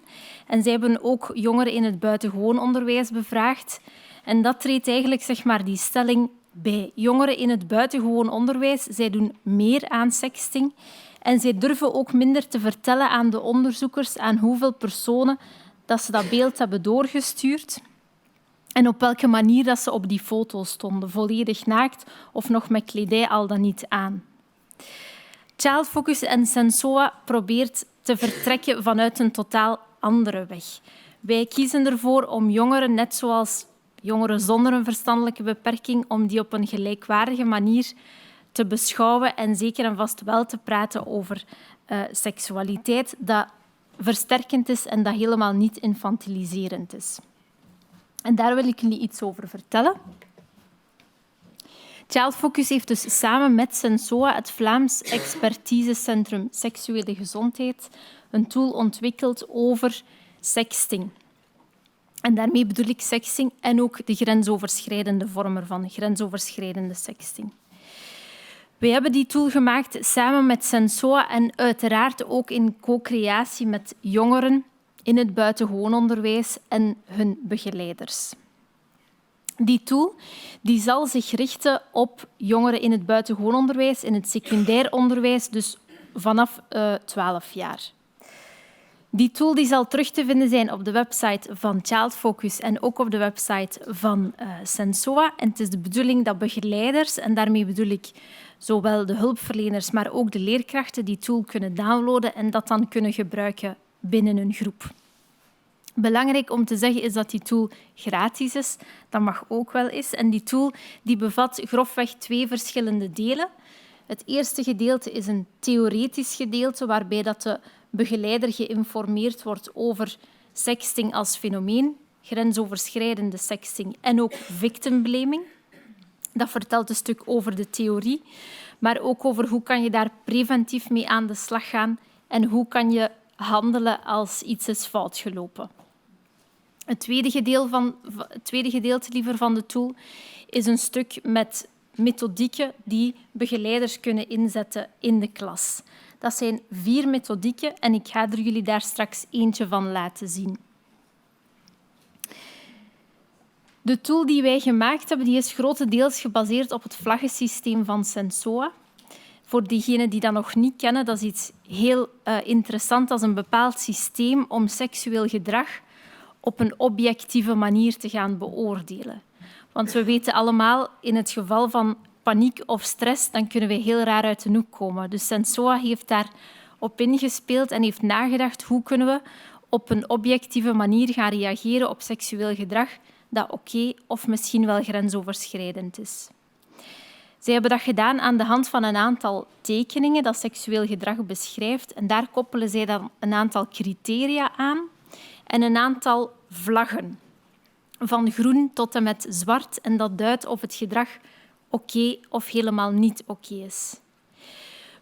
En zij hebben ook jongeren in het buitengewoon onderwijs bevraagd. En dat treedt eigenlijk die stelling bij. Jongeren in het buitengewoon onderwijs, zij doen meer aan sexting. En zij durven ook minder te vertellen aan de onderzoekers aan hoeveel personen dat ze dat beeld hebben doorgestuurd. En op welke manier dat ze op die foto stonden, volledig naakt of nog met kledij al dan niet aan. Child Focus en Sensoa probeert te vertrekken vanuit een totaal andere weg. Wij kiezen ervoor om jongeren, net zoals jongeren zonder een verstandelijke beperking, om die op een gelijkwaardige manier te beschouwen en zeker en vast wel te praten over seksualiteit dat versterkend is en dat helemaal niet infantiliserend is. En daar wil ik jullie iets over vertellen. Child Focus heeft dus samen met Sensoa, het Vlaams Expertisecentrum Seksuele Gezondheid, een tool ontwikkeld over sexting. En daarmee bedoel ik sexting en ook de grensoverschrijdende vormen van grensoverschrijdende sexting. We hebben die tool gemaakt samen met Sensoa en uiteraard ook in co-creatie met jongeren in het buitengewoon onderwijs en hun begeleiders. Die tool die zal zich richten op jongeren in het buitengewoon onderwijs, in het secundair onderwijs, dus vanaf 12 jaar. Die tool die zal terug te vinden zijn op de website van Child Focus en ook op de website van Sensoa. En het is de bedoeling dat begeleiders, en daarmee bedoel ik zowel de hulpverleners, maar ook de leerkrachten, die tool kunnen downloaden en dat dan kunnen gebruiken binnen een groep. Belangrijk om te zeggen is dat die tool gratis is. Dat mag ook wel eens. En die tool die bevat grofweg 2 verschillende delen. Het eerste gedeelte is een theoretisch gedeelte waarbij dat de begeleider geïnformeerd wordt over sexting als fenomeen, grensoverschrijdende sexting en ook victim blaming. Dat vertelt een stuk over de theorie, maar ook over hoe kan je daar preventief mee aan de slag gaan en hoe kan je handelen als iets is fout gelopen. Het tweede gedeelte van de tool is een stuk met methodieken die begeleiders kunnen inzetten in de klas. Dat zijn 4 methodieken en ik ga er jullie daar straks eentje van laten zien. De tool die wij gemaakt hebben, die is grotendeels gebaseerd op het vlaggensysteem van Sensoa. Voor diegenen die dat nog niet kennen, dat is iets heel interessants. Dat is een bepaald systeem om seksueel gedrag op een objectieve manier te gaan beoordelen. Want we weten allemaal, in het geval van paniek of stress, dan kunnen we heel raar uit de hoek komen. Dus Sensoa heeft daar op ingespeeld en heeft nagedacht hoe kunnen we op een objectieve manier gaan reageren op seksueel gedrag dat oké of misschien wel grensoverschrijdend is. Zij hebben dat gedaan aan de hand van een aantal tekeningen dat seksueel gedrag beschrijft. En daar koppelen zij dan een aantal criteria aan en een aantal vlaggen. Van groen tot en met zwart. En dat duidt of het gedrag oké of helemaal niet oké is.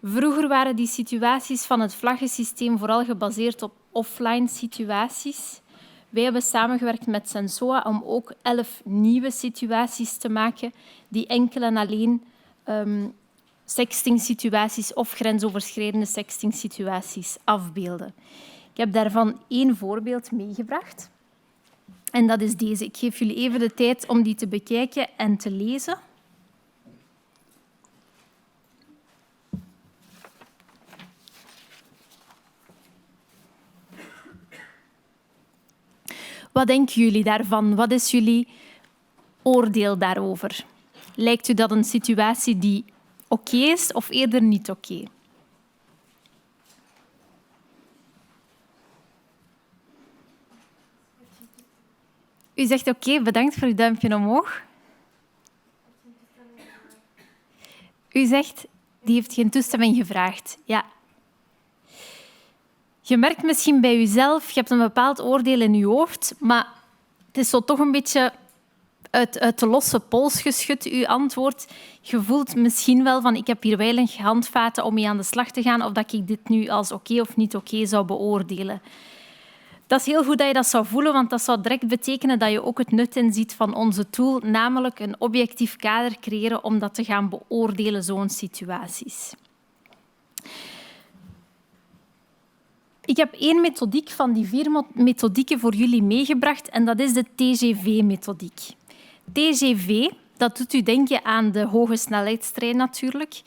Vroeger waren die situaties van het vlaggensysteem vooral gebaseerd op offline situaties. Wij hebben samengewerkt met Sensoa om ook 11 nieuwe situaties te maken die enkel en alleen sexting-situaties of grensoverschrijdende sexting-situaties afbeelden. Ik heb daarvan 1 voorbeeld meegebracht. En dat is deze. Ik geef jullie even de tijd om die te bekijken en te lezen. Wat denken jullie daarvan? Wat is jullie oordeel daarover? Lijkt u dat een situatie die oké is of eerder niet oké? U zegt oké, bedankt voor uw duimpje omhoog. U zegt, die heeft geen toestemming gevraagd. Ja. Je merkt misschien bij jezelf, je hebt een bepaald oordeel in je hoofd, maar het is zo toch een beetje uit de losse pols geschud, uw antwoord. Je voelt misschien wel van, ik heb hier weinig handvaten om mee aan de slag te gaan of dat ik dit nu als oké of niet oké zou beoordelen. Dat is heel goed dat je dat zou voelen, want dat zou direct betekenen dat je ook het nut inziet van onze tool, namelijk een objectief kader creëren om dat te gaan beoordelen, zo'n situaties. Ik heb 1 methodiek van die 4 methodieken voor jullie meegebracht en dat is de TGV-methodiek. TGV, dat doet u denken aan de hoge snelheidstrein natuurlijk.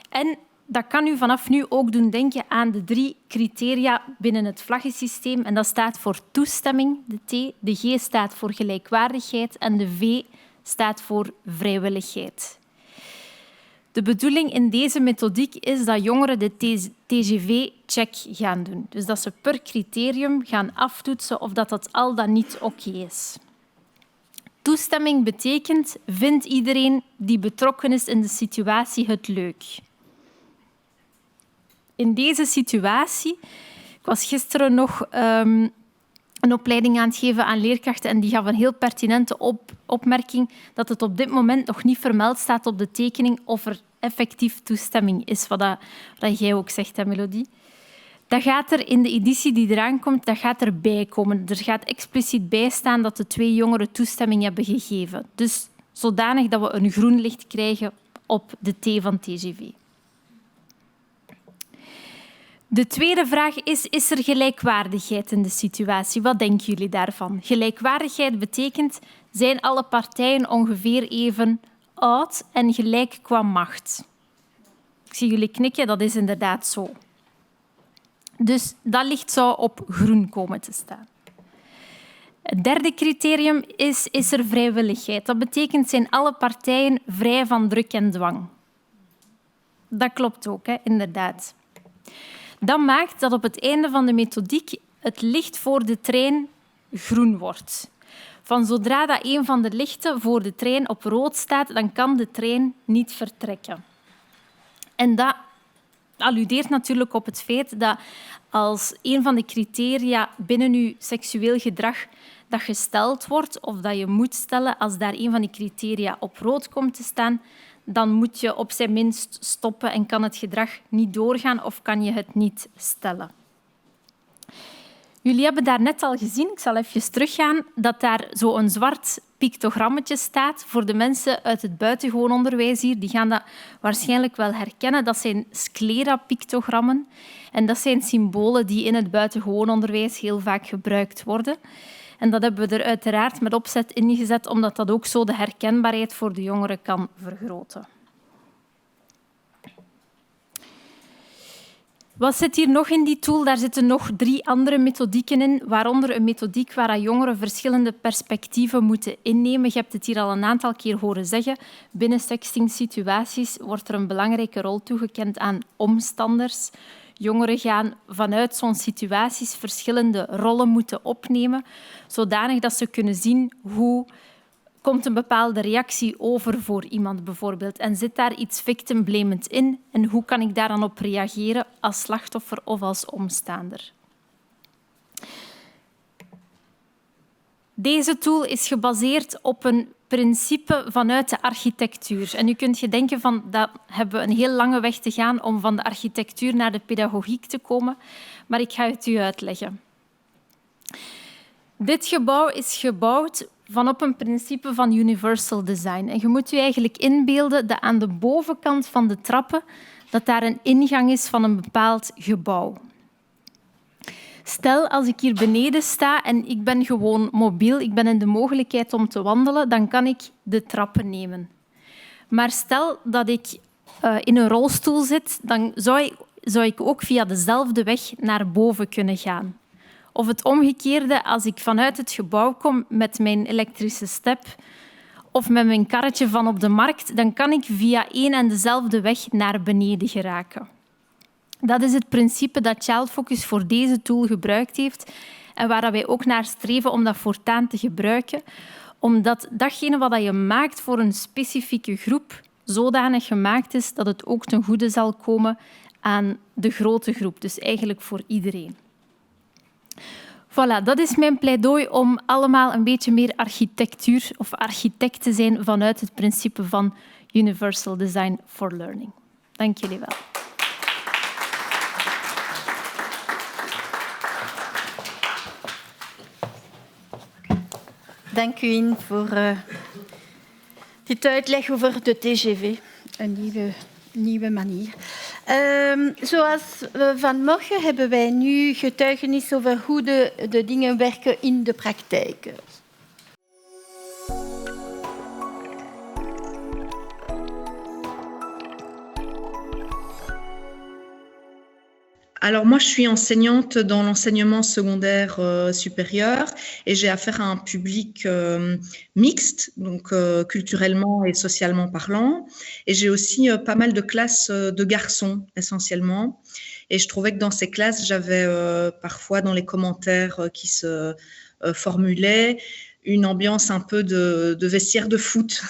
En dat kan u vanaf nu ook doen denken aan de 3 criteria binnen het vlaggensysteem. En dat staat voor toestemming, de T. De G staat voor gelijkwaardigheid en de V staat voor vrijwilligheid. De bedoeling in deze methodiek is dat jongeren de TGV-check gaan doen. Dus dat ze per criterium gaan aftoetsen of dat al dan niet oké is. Toestemming betekent, vindt iedereen die betrokken is in de situatie het leuk? In deze situatie, ik was gisteren nog een opleiding aan het geven aan leerkrachten en die gaf een heel pertinente opmerking dat het op dit moment nog niet vermeld staat op de tekening of er effectief toestemming is, wat jij ook zegt, hè, Melodie. Dat gaat er in de editie die eraan komt, dat gaat erbij komen. Er gaat expliciet bij staan dat de 2 jongeren toestemming hebben gegeven. Dus zodanig dat we een groen licht krijgen op de T van TGV. De tweede vraag is er gelijkwaardigheid in de situatie? Wat denken jullie daarvan? Gelijkwaardigheid betekent, zijn alle partijen ongeveer even oud en gelijk qua macht? Ik zie jullie knikken, dat is inderdaad zo. Dus dat licht zou op groen komen te staan. Het derde criterium is er vrijwilligheid. Dat betekent, zijn alle partijen vrij van druk en dwang? Dat klopt ook, hè? Inderdaad. Dat maakt dat op het einde van de methodiek het licht voor de trein groen wordt. Van zodra dat een van de lichten voor de trein op rood staat, dan kan de trein niet vertrekken. En dat alludeert natuurlijk op het feit dat als een van de criteria binnen uw seksueel gedrag dat gesteld wordt of dat je moet stellen, als daar een van die criteria op rood komt te staan, dan moet je op zijn minst stoppen en kan het gedrag niet doorgaan of kan je het niet stellen. Jullie hebben daar net al gezien, ik zal even teruggaan, dat daar zo'n zwart pictogrammetje staat. Voor de mensen uit het buitengewoon onderwijs hier, die gaan dat waarschijnlijk wel herkennen. Dat zijn sclera-pictogrammen. En dat zijn symbolen die in het buitengewoon onderwijs heel vaak gebruikt worden. En dat hebben we er uiteraard met opzet ingezet, omdat dat ook zo de herkenbaarheid voor de jongeren kan vergroten. Wat zit hier nog in die tool? Daar zitten nog 3 andere methodieken in, waaronder een methodiek waar jongeren verschillende perspectieven moeten innemen. Je hebt het hier al een aantal keer horen zeggen. Binnen sexting-situaties wordt er een belangrijke rol toegekend aan omstanders. Jongeren gaan vanuit zo'n situaties verschillende rollen moeten opnemen, zodanig dat ze kunnen zien hoe komt een bepaalde reactie over voor iemand bijvoorbeeld en zit daar iets victim-blamend in en hoe kan ik daar dan op reageren als slachtoffer of als omstaander. Deze tool is gebaseerd op een principe vanuit de architectuur. En u kunt je denken van dat hebben we een heel lange weg te gaan om van de architectuur naar de pedagogiek te komen, maar ik ga het u uitleggen. Dit gebouw is gebouwd vanop een principe van universal design. En je moet je eigenlijk inbeelden dat aan de bovenkant van de trappen dat daar een ingang is van een bepaald gebouw. Stel, als ik hier beneden sta en ik ben gewoon mobiel, ik ben in de mogelijkheid om te wandelen, dan kan ik de trappen nemen. Maar stel dat ik in een rolstoel zit, dan zou ik ook via dezelfde weg naar boven kunnen gaan. Of het omgekeerde, als ik vanuit het gebouw kom met mijn elektrische step of met mijn karretje van op de markt, dan kan ik via één en dezelfde weg naar beneden geraken. Dat is het principe dat Child Focus voor deze tool gebruikt heeft en waar wij ook naar streven om dat voortaan te gebruiken, omdat datgene wat je maakt voor een specifieke groep zodanig gemaakt is dat het ook ten goede zal komen aan de grote groep, dus eigenlijk voor iedereen. Voilà, dat is mijn pleidooi om allemaal een beetje meer architectuur of architect te zijn vanuit het principe van Universal Design for Learning. Dank jullie wel. Dank u In voor dit uitleg over de TGV, een nieuwe manier. Zoals vanmorgen hebben wij nu getuigenis over hoe de dingen werken in de praktijk. Alors moi, je suis enseignante dans l'enseignement secondaire supérieur et j'ai affaire à un public mixte, donc culturellement et socialement parlant. Et j'ai aussi pas mal de classes de garçons essentiellement. Et je trouvais que dans ces classes, j'avais parfois dans les commentaires qui se formulaient une ambiance un peu de vestiaire de foot.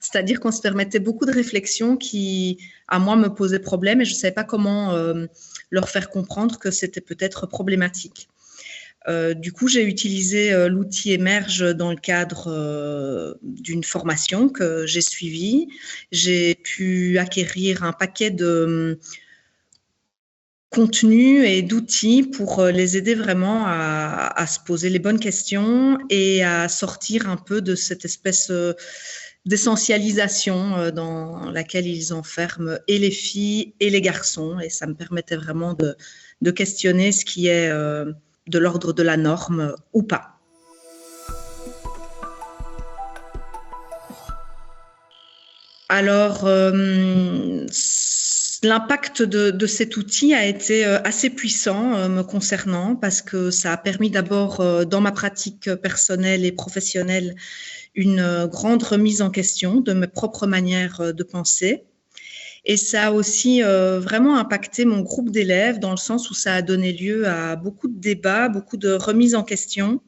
C'est-à-dire qu'on se permettait beaucoup de réflexions qui, à moi, me posaient problème et je ne savais pas comment leur faire comprendre que c'était peut-être problématique. Du coup, j'ai utilisé l'outil Emerge dans le cadre d'une formation que j'ai suivie. J'ai pu acquérir un paquet de contenus et d'outils pour les aider vraiment à se poser les bonnes questions et à sortir un peu de cette espèce d'essentialisation dans laquelle ils enferment et les filles et les garçons. Et ça me permettait vraiment de questionner ce qui est de l'ordre de la norme ou pas. Alors, l'impact de cet outil a été assez puissant me concernant parce que ça a permis d'abord, dans ma pratique personnelle et professionnelle, une grande remise en question de mes propres manières de penser. Et ça a aussi vraiment impacté mon groupe d'élèves dans le sens où ça a donné lieu à beaucoup de débats, beaucoup de remises en question.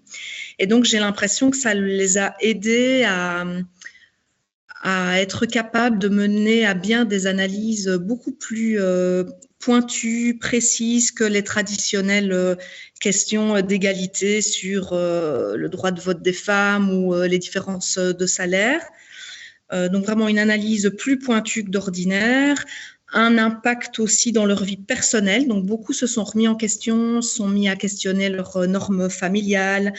Et donc, j'ai l'impression que ça les a aidés à être capables de mener à bien des analyses beaucoup plus pointues, précises que les traditionnelles questions d'égalité sur le droit de vote des femmes ou les différences de salaire. Donc vraiment une analyse plus pointue que d'ordinaire, un impact aussi dans leur vie personnelle. Donc beaucoup se sont remis en question, sont mis à questionner leurs normes familiales,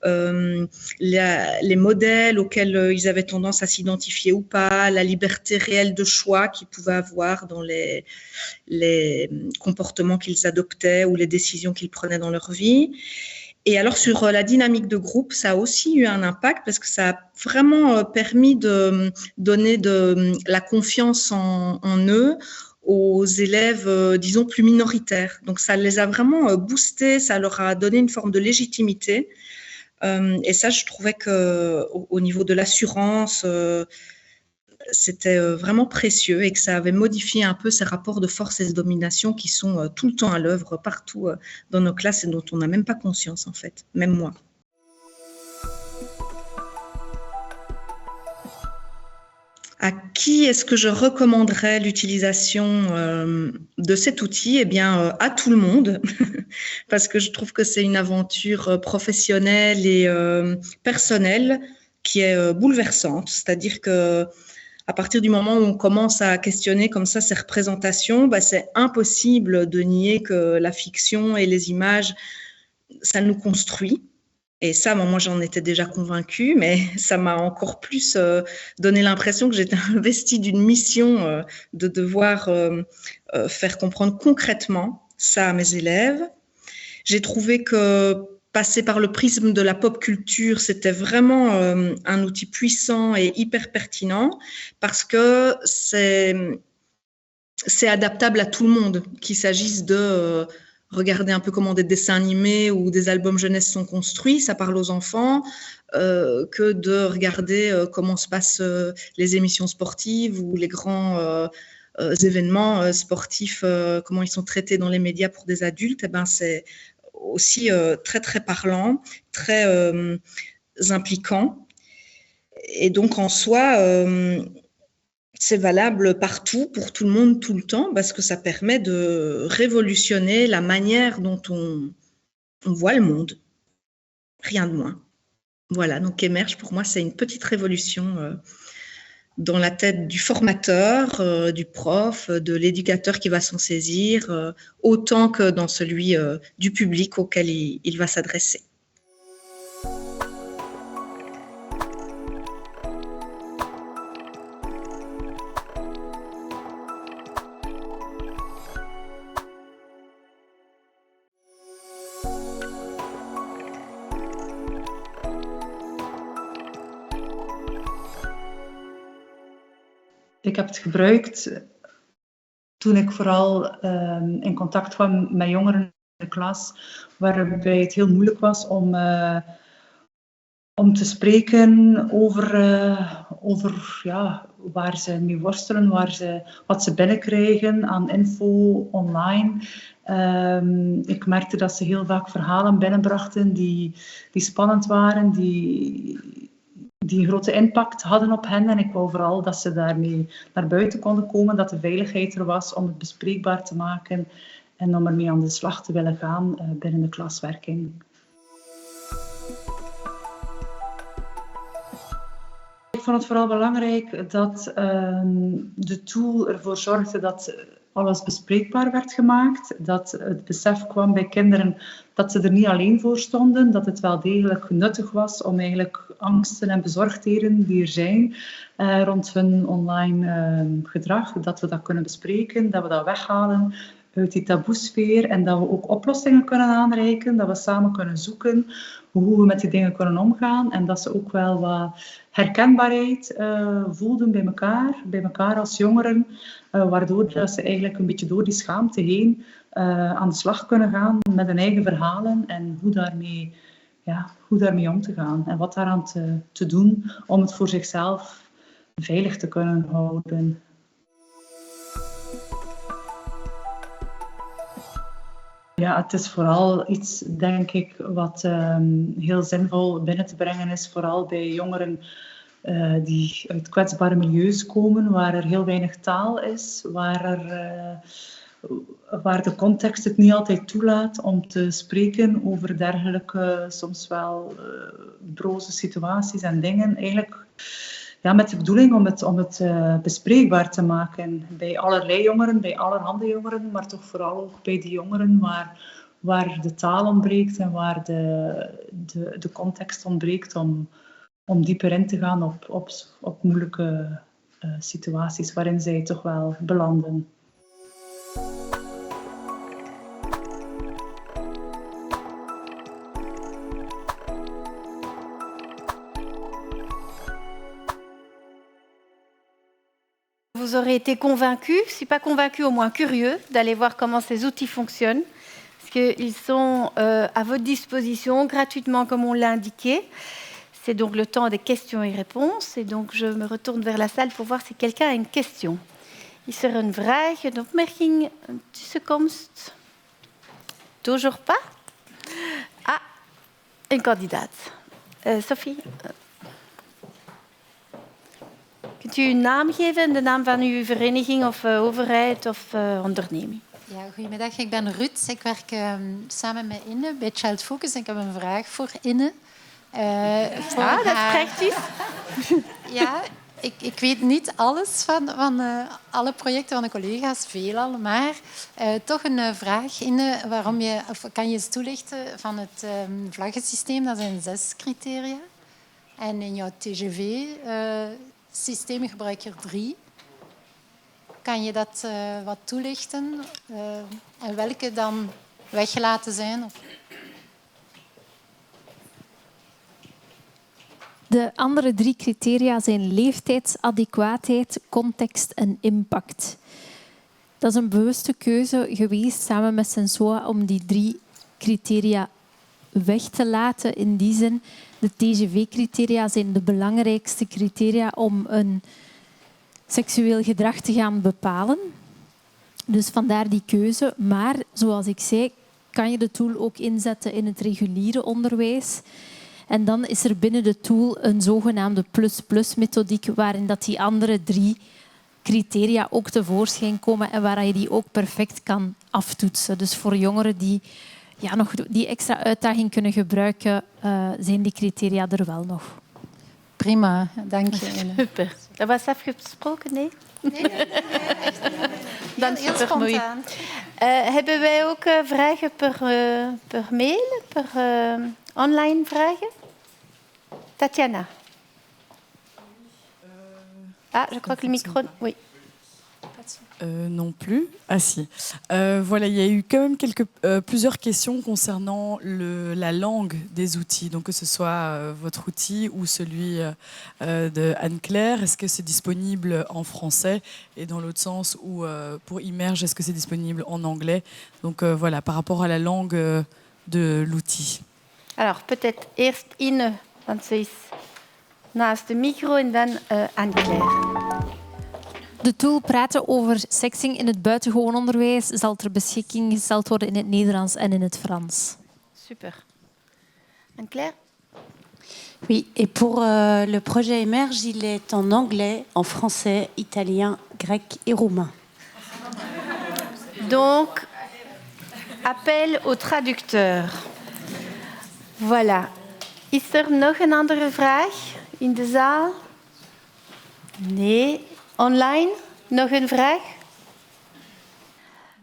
les modèles auxquels ils avaient tendance à s'identifier ou pas, la liberté réelle de choix qu'ils pouvaient avoir dans les comportements qu'ils adoptaient ou les décisions qu'ils prenaient dans leur vie. Et alors, sur la dynamique de groupe, ça a aussi eu un impact parce que ça a vraiment permis de donner de la confiance en eux aux élèves, disons, plus minoritaires. Donc, ça les a vraiment boostés, ça leur a donné une forme de légitimité. Et ça, je trouvais qu'au niveau de l'assurance, c'était vraiment précieux et que ça avait modifié un peu ces rapports de force et de domination qui sont tout le temps à l'œuvre partout dans nos classes et dont on n'a même pas conscience en fait, même moi. À qui est-ce que je recommanderais l'utilisation de cet outil ? Eh bien, à tout le monde, parce que je trouve que c'est une aventure professionnelle et personnelle qui est bouleversante. C'est-à-dire que à partir du moment où on commence à questionner comme ça ces représentations, c'est impossible de nier que la fiction et les images, ça nous construit. Et ça, moi, j'en étais déjà convaincue, mais ça m'a encore plus donné l'impression que j'étais investie d'une mission de devoir faire comprendre concrètement ça à mes élèves. J'ai trouvé que passer par le prisme de la pop culture, c'était vraiment un outil puissant et hyper pertinent parce que c'est adaptable à tout le monde, qu'il s'agisse de regarder un peu comment des dessins animés ou des albums jeunesse sont construits, ça parle aux enfants, que de regarder comment se passent les émissions sportives ou les grands événements sportifs, comment ils sont traités dans les médias pour des adultes. Eh ben, c'est aussi très, très parlant, très impliquant. Et donc, en soi, c'est valable partout, pour tout le monde, tout le temps, parce que ça permet de révolutionner la manière dont on voit le monde. Rien de moins. Voilà, donc Emerge, pour moi, c'est une petite révolution dans la tête du formateur, du prof, de l'éducateur qui va s'en saisir, autant que dans celui du public auquel il va s'adresser. Ik heb het gebruikt toen ik vooral in contact kwam met jongeren in de klas, waarbij het heel moeilijk was om te spreken over ja, waar ze mee worstelen, wat ze binnenkrijgen aan info online. Ik merkte dat ze heel vaak verhalen binnenbrachten die spannend waren, die een grote impact hadden op hen. En ik wou vooral dat ze daarmee naar buiten konden komen, dat de veiligheid er was om het bespreekbaar te maken en om ermee aan de slag te willen gaan binnen de klaswerking. Ik vond het vooral belangrijk dat de tool ervoor zorgde dat alles bespreekbaar werd gemaakt, dat het besef kwam bij kinderen dat ze er niet alleen voor stonden, dat het wel degelijk nuttig was om eigenlijk angsten en bezorgdheden die er zijn rond hun online gedrag, dat we dat kunnen bespreken, dat we dat weghalen uit die taboesfeer en dat we ook oplossingen kunnen aanreiken, dat we samen kunnen zoeken hoe we met die dingen kunnen omgaan en dat ze ook wel wat herkenbaarheid voelden bij elkaar als jongeren, waardoor dat ze eigenlijk een beetje door die schaamte heen aan de slag kunnen gaan met hun eigen verhalen en hoe daarmee om te gaan en wat daaraan te doen om het voor zichzelf veilig te kunnen houden. Ja, het is vooral iets, denk ik, wat heel zinvol binnen te brengen is, vooral bij jongeren die uit kwetsbare milieus komen, waar er heel weinig taal is, waar de context het niet altijd toelaat om te spreken over dergelijke, soms wel broze situaties en dingen. Eigenlijk ja, met de bedoeling om het bespreekbaar te maken bij allerlei jongeren, bij allerhande jongeren, maar toch vooral ook bij die jongeren waar de taal ontbreekt en waar de context ontbreekt om dieper in te gaan op moeilijke situaties waarin zij toch wel belanden. Vous aurez été convaincus, si pas convaincus, au moins curieux, d'aller voir comment ces outils fonctionnent, parce qu'ils sont à votre disposition gratuitement, comme on l'a indiqué. C'est donc le temps des questions et réponses. Et donc, je me retourne vers la salle pour voir si quelqu'un a une question. Is er een vraag, een opmerking, een tussenkomst? Toujours pas? Ah, een kandidaat. Sophie? Kunt u uw naam geven en de naam van uw vereniging of overheid of onderneming? Ja, goedemiddag, ik ben Ruud. Ik werk samen met Inne bij Child Focus. Ik heb een vraag voor Inne. Dat is praktisch. Ja, ik weet niet alles van alle projecten van de collega's, veelal, maar toch een vraag, Inne. Kan je eens toelichten van het vlaggensysteem? Dat zijn 6 criteria. En in jouw TGV-systeem gebruik je er 3. Kan je dat wat toelichten? En welke dan weggelaten zijn? De andere 3 criteria zijn leeftijdsadequaatheid, context en impact. Dat is een bewuste keuze geweest samen met Sensoa om die 3 criteria weg te laten. In die zin, de TGV-criteria zijn de belangrijkste criteria om een seksueel gedrag te gaan bepalen. Dus vandaar die keuze. Maar, zoals ik zei, kan je de tool ook inzetten in het reguliere onderwijs. En dan is er binnen de tool een zogenaamde plus-plus-methodiek, waarin dat die andere 3 criteria ook tevoorschijn komen en waar je die ook perfect kan aftoetsen. Dus voor jongeren die nog die extra uitdaging kunnen gebruiken, zijn die criteria er wel nog. Prima, dank je. Super. Dat was afgesproken, nee? Nee, Dan heel super mooi. spontaan. Hebben wij ook vragen per mail, per online vragen? Tatiana. Je crois que le micro... Oui. Non plus. Ah si. Voilà, il y a eu quand même plusieurs questions concernant la langue des outils, donc que ce soit votre outil ou celui de Anne-Claire. Est-ce que c'est disponible en français? Et dans l'autre sens, ou pour Immerge, est-ce que c'est disponible en anglais? Donc voilà, par rapport à la langue de l'outil. Alors, peut-être eerst Ine, want ze is naast de micro, en dan Anne-Claire. De tool Praten over sexting in het buitengewoon onderwijs zal ter beschikking gesteld worden in het Nederlands en in het Frans. Super. Anne-Claire? Oui, et pour le projet Emerge, il est en anglais, en français, italien, grec et roumain. Donc, appel au traducteur. Voilà. Is er nog een andere vraag in de zaal? Nee. Online? Nog een vraag?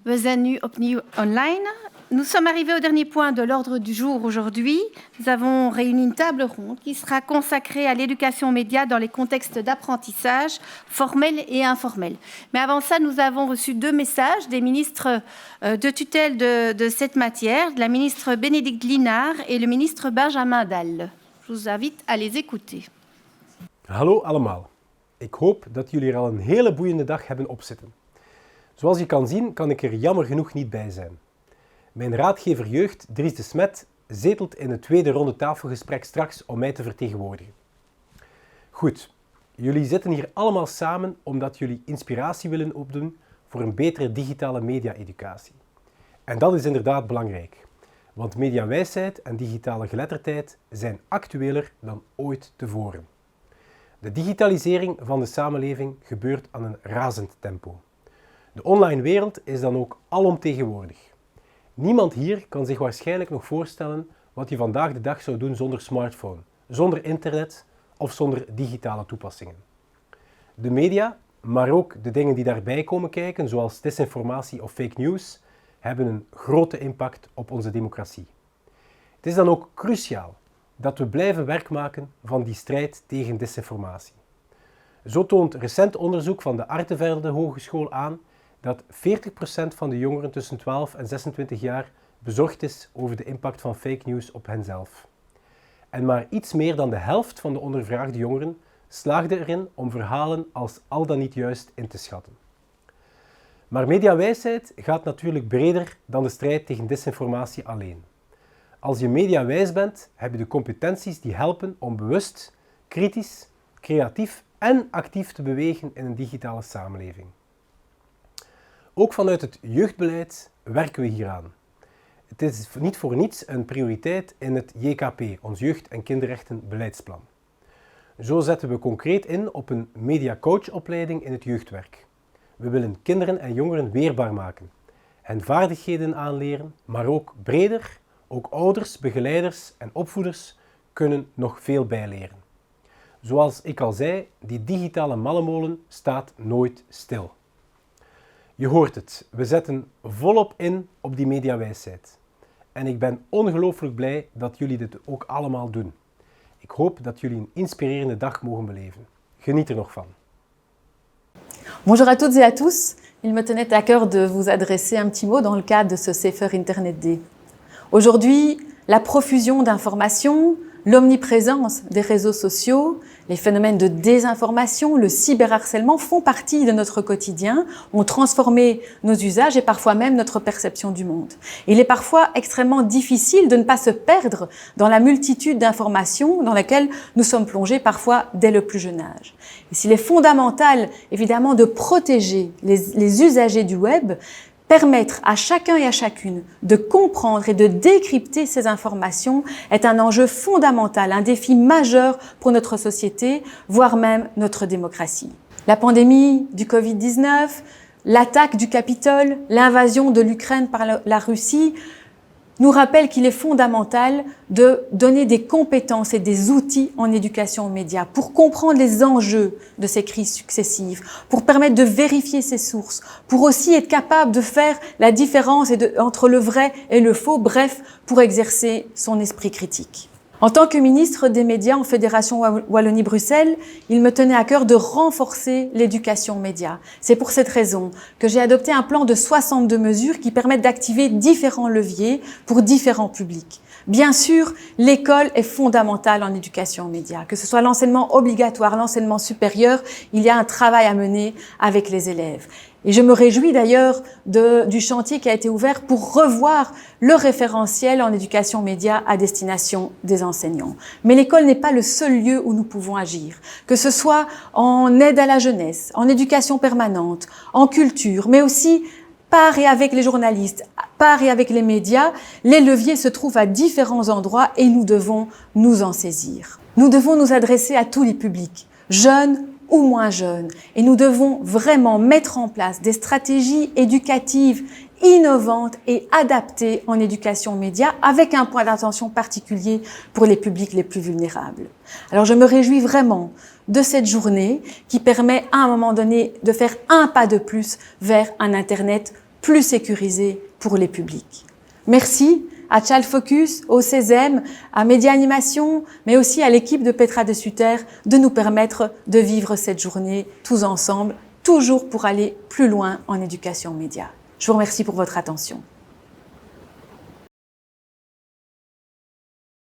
We zijn nu opnieuw online. Nous sommes arrivés au dernier point de l'ordre du jour aujourd'hui. Nous avons réuni une table ronde qui sera consacrée à l'éducation aux médias dans les contextes d'apprentissage formels et informels. Mais avant ça, nous avons reçu 2 messages des ministres de tutelle de cette matière, la ministre Bénédicte Linnart et le ministre Benjamin Dal. Je vous invite à les écouter. Hallo allemaal. Ik hoop dat jullie er al een hele boeiende dag hebben opzitten. Zoals je kan zien, kan ik er jammer genoeg niet bij zijn. Mijn raadgever jeugd, Dries de Smet, zetelt in het tweede ronde tafelgesprek straks om mij te vertegenwoordigen. Goed, jullie zitten hier allemaal samen omdat jullie inspiratie willen opdoen voor een betere digitale media-educatie. En dat is inderdaad belangrijk, want mediawijsheid en digitale geletterdheid zijn actueler dan ooit tevoren. De digitalisering van de samenleving gebeurt aan een razend tempo. De online wereld is dan ook alomtegenwoordig. Niemand hier kan zich waarschijnlijk nog voorstellen wat je vandaag de dag zou doen zonder smartphone, zonder internet of zonder digitale toepassingen. De media, maar ook de dingen die daarbij komen kijken, zoals desinformatie of fake news, hebben een grote impact op onze democratie. Het is dan ook cruciaal dat we blijven werk maken van die strijd tegen desinformatie. Zo toont recent onderzoek van de Artevelde Hogeschool aan dat 40% van de jongeren tussen 12 en 26 jaar bezorgd is over de impact van fake news op henzelf. En maar iets meer dan de helft van de ondervraagde jongeren slaagde erin om verhalen als al dan niet juist in te schatten. Maar mediawijsheid gaat natuurlijk breder dan de strijd tegen desinformatie alleen. Als je mediawijs bent, heb je de competenties die helpen om bewust, kritisch, creatief en actief te bewegen in een digitale samenleving. Ook vanuit het jeugdbeleid werken we hieraan. Het is niet voor niets een prioriteit in het JKP, ons Jeugd- en Kinderrechtenbeleidsplan. Zo zetten we concreet in op een mediacoachopleiding in het jeugdwerk. We willen kinderen en jongeren weerbaar maken, hen vaardigheden aanleren, maar ook breder, ook ouders, begeleiders en opvoeders kunnen nog veel bijleren. Zoals ik al zei, die digitale mallemolen staat nooit stil. Je hoort het, we zetten volop in op die mediawijsheid. En ik ben ongelooflijk blij dat jullie dit ook allemaal doen. Ik hoop dat jullie een inspirerende dag mogen beleven. Geniet er nog van. Bonjour à toutes et à tous. Il me tenait à cœur de vous adresser un petit mot dans le cadre de ce Safer Internet Day. Aujourd'hui, la profusion d'informations, L'omniprésence des réseaux sociaux, les phénomènes de désinformation, le cyberharcèlement font partie de notre quotidien, ont transformé nos usages et parfois même notre perception du monde. Il est parfois extrêmement difficile de ne pas se perdre dans la multitude d'informations dans lesquelles nous sommes plongés parfois dès le plus jeune âge. Et s'il est fondamental, évidemment, de protéger les usagers du web, permettre à chacun et à chacune de comprendre et de décrypter ces informations est un enjeu fondamental, un défi majeur pour notre société, voire même notre démocratie. La pandémie du Covid-19, l'attaque du Capitole, l'invasion de l'Ukraine par la Russie nous rappellent qu'il est fondamental de donner des compétences et des outils en éducation aux médias pour comprendre les enjeux de ces crises successives, pour permettre de vérifier ces sources, pour aussi être capable de faire la différence entre le vrai et le faux, bref, pour exercer son esprit critique. En tant que ministre des médias en Fédération Wallonie-Bruxelles, il me tenait à cœur de renforcer l'éducation aux médias. C'est pour cette raison que j'ai adopté un plan de 62 mesures qui permettent d'activer différents leviers pour différents publics. Bien sûr, l'école est fondamentale en éducation aux médias. Que ce soit l'enseignement obligatoire, l'enseignement supérieur, il y a un travail à mener avec les élèves. Et je me réjouis d'ailleurs du chantier qui a été ouvert pour revoir le référentiel en éducation aux médias à destination des enseignants. Mais l'école n'est pas le seul lieu où nous pouvons agir. Que ce soit en aide à la jeunesse, en éducation permanente, en culture, mais aussi par et avec les journalistes, par et avec les médias, les leviers se trouvent à différents endroits et nous devons nous en saisir. Nous devons nous adresser à tous les publics, jeunes ou moins jeunes, et nous devons vraiment mettre en place des stratégies éducatives innovantes et adaptées en éducation aux médias, avec un point d'attention particulier pour les publics les plus vulnérables. Alors je me réjouis vraiment de cette journée qui permet à un moment donné de faire un pas de plus vers un Internet plus sécurisé pour les publics. Merci à Child Focus, au CESEM, à Média Animation, mais aussi à l'équipe de Petra de Sutter de nous permettre de vivre cette journée tous ensemble, toujours pour aller plus loin en éducation aux médias. Je vous remercie pour votre attention.